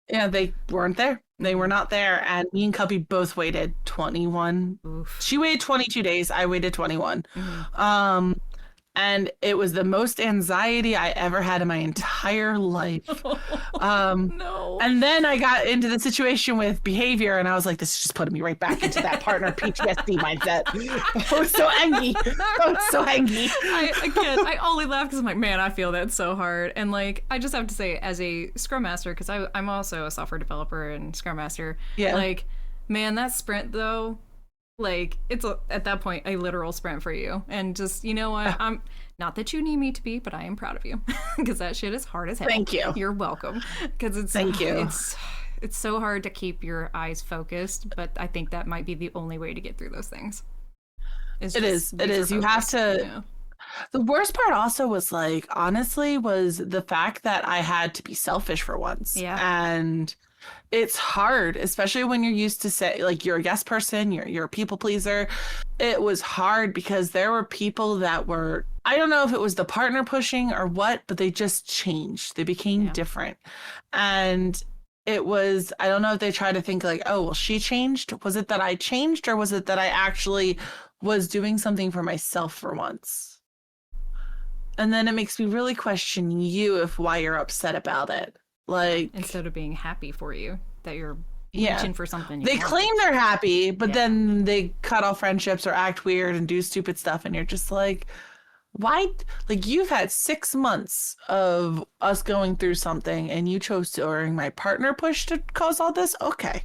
Yeah, they weren't there. They were not there. And me and Cubby both waited 21. Oof. She waited 22 days. I waited 21. And it was the most anxiety I ever had in my entire life. No. And then I got into the situation with behavior, and I was like, this is just putting me right back into that partner PTSD mindset. I was so angry. I was so angry. I only laugh because I'm like, man, I feel that so hard. And like, I just have to say, as a Scrum Master, because I'm also a software developer and Scrum Master, like, man, that sprint though, like, it's at that point a literal sprint for you. And just, you know what, I'm not that you need me to be, but I am proud of you because that shit is hard as hell. Thank you. You're welcome. Because it's so hard to keep your eyes focused, but I think that might be the only way to get through those things. It is. You have to. Yeah. The worst part also was, like, honestly, was the fact that I had to be selfish for once. Yeah. And it's hard, especially when you're used to say, like, you're a guest person, you're a people pleaser. It was hard because there were people that were, I don't know if it was the partner pushing or what, but they just changed. They became different. And it was, I don't know if they tried to think like, oh, well, she changed. Was it that I changed, or was it that I actually was doing something for myself for once? And then it makes me really question you if why you're upset about it. Like, instead of being happy for you that you're reaching for something they claim they're happy, but then they cut off friendships or act weird and do stupid stuff, and you're just like, why? Like, you've had 6 months of us going through something, and you chose to, or my partner pushed to cause all this. Okay,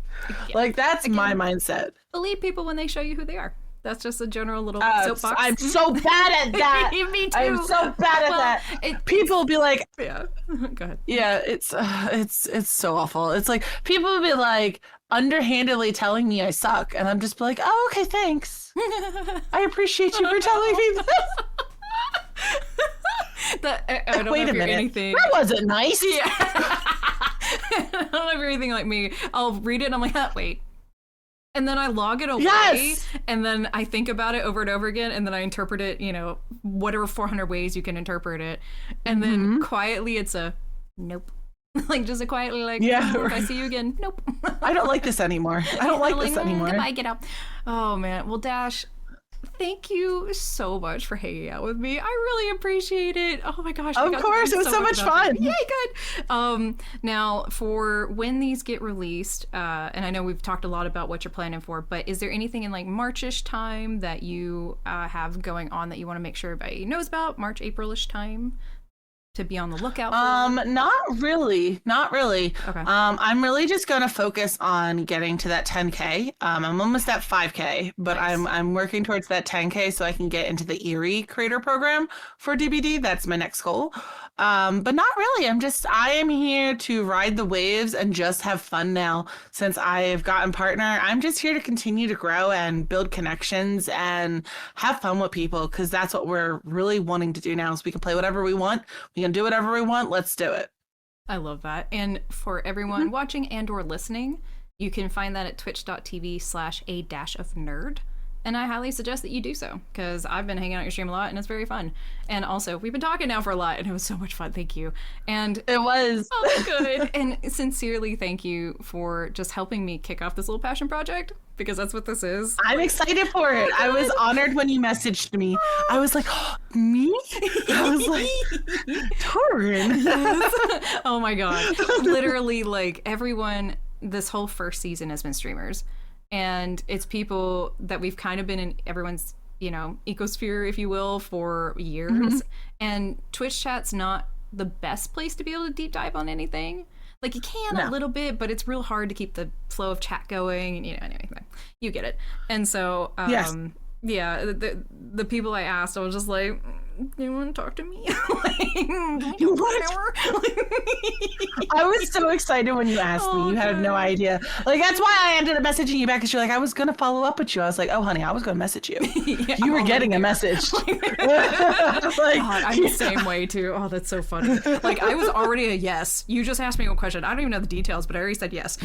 like, that's my mindset. Believe people when they show you who they are. That's just a general little soapbox. I'm so bad at that. Me too. I'm so bad at that. People will be like, yeah, go ahead. Yeah, it's so awful. It's like people will be like underhandedly telling me I suck, and I'm just like, oh, okay, thanks. I appreciate you for telling me this. I don't Wait know a minute. Anything. That wasn't nice. Yeah. I don't know if you're anything like me. I'll read it and I'm like, wait. And then I log it away, and then I think about it over and over again, and then I interpret it, whatever 400 ways you can interpret it. And then quietly it's a nope. Like, just a quietly, like, if I see you again, nope. I don't like this anymore. I don't like this anymore. Goodbye, get out. Oh, man. Well, Dash, thank you so much for hanging out with me. I really appreciate it. Oh my gosh. Of course, it was so much fun. Yay, good. Now, for when these get released, and I know we've talked a lot about what you're planning for, but is there anything in like March-ish time that you have going on that you want to make sure everybody knows about? March, April-ish time? To be on the lookout for? Not really. Okay. I'm really just gonna focus on getting to that 10K. I'm almost at 5K, but nice. I'm working towards that 10K so I can get into the Erie Creator Program for DBD. That's my next goal. But not really. I am here to ride the waves and just have fun now. Since I've gotten partner, I'm just here to continue to grow and build connections and have fun with people, because that's what we're really wanting to do now, is we can play whatever we want. We can do whatever we want. Let's do it. I love that. And for everyone watching and or listening, you can find that at twitch.tv/ADashOfNerd. And I highly suggest that you do so, because I've been hanging out your stream a lot and it's very fun. And also, we've been talking now for a lot and it was so much fun. Thank you. And it was. Oh, good. And sincerely, thank you for just helping me kick off this little passion project, because that's what this is. I'm excited for it. I was honored when you messaged me. I was like, oh, me? I was like, Torin. Yes. Oh my God. Literally, like, everyone, this whole first season has been streamers. And it's people that we've kind of been in everyone's, ecosphere, if you will, for years. Mm-hmm. And Twitch chat's not the best place to be able to deep dive on anything. Like, you can a little bit, but it's real hard to keep the flow of chat going. And, anyway, you get it. And so, yes. Yeah, the people I asked, I was just like, do you want to talk to me? I was so excited when you asked me. You had no idea. Like, that's why I ended up messaging you back, because you're like, I was going to follow up with you. I was like, oh, honey, I was going to message you. Yeah, you were getting a message. Like, God, I'm the same way, too. Oh, that's so funny. Like, I was already a yes. You just asked me a question. I don't even know the details, but I already said yes.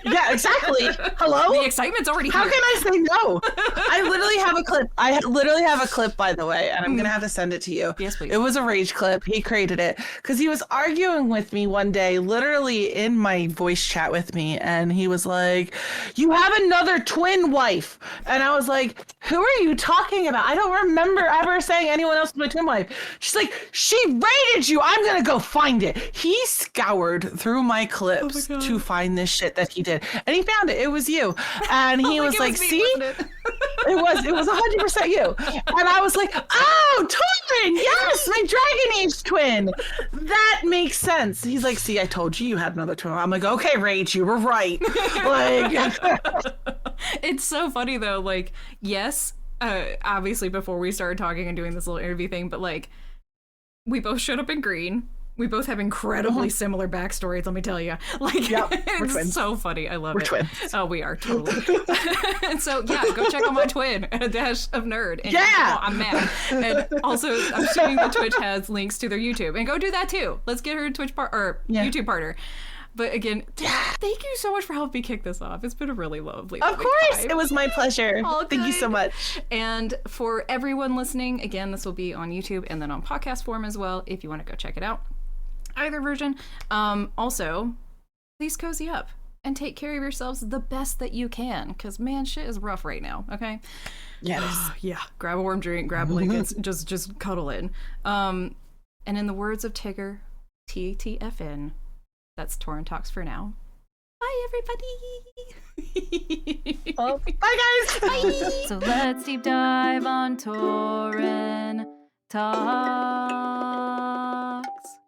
Yeah, exactly. Hello? The excitement's already here. How can I say no? I literally have a clip. I literally have a clip, by the way, and I'm going to have to send it to you. Yes, please. It was a rage clip. He created it because he was arguing with me one day, literally in my voice chat with me, and he was like, you have another twin wife. And I was like, who are you talking about? I don't remember ever saying anyone else was my twin wife. She's like, she raided you. I'm going to go find it. He scoured through my clips to find this shit that he did. And he found it. It was you. And he was like, see? It was 100% you. And I was like, oh, Torin, yes, my Dragon Age twin. That makes sense. He's like, see, I told you had another twin. I'm like, okay, Rach, you were right. Like, it's so funny though. Like, yes, obviously before we started talking and doing this little interview thing, but like, we both showed up in green. We both have incredibly similar backstories, let me tell you. Like, yep, we're it's twins. So funny. I love we're it. Twins. Oh, we are, totally. And so, yeah, go check out my twin, ADashOfNerd. And, yeah! I'm mad. And also, I'm assuming that Twitch has links to their YouTube. And go do that, too. Let's get her a YouTube partner. But again, thank you so much for helping me kick this off. It's been a really lovely Of course. time. It was my pleasure. All thank you so much. And for everyone listening, again, this will be on YouTube and then on podcast form as well, if you want to go check it out. Either version. Also, please cozy up and take care of yourselves the best that you can, because man, shit is rough right now. Okay. Yes. Yeah. Grab a warm drink, grab blankets, just cuddle in. And in the words of Tigger, TTFN, that's Torin Talks for now. Bye, everybody. Oh, bye, guys. Bye. So let's deep dive on Torin Talks.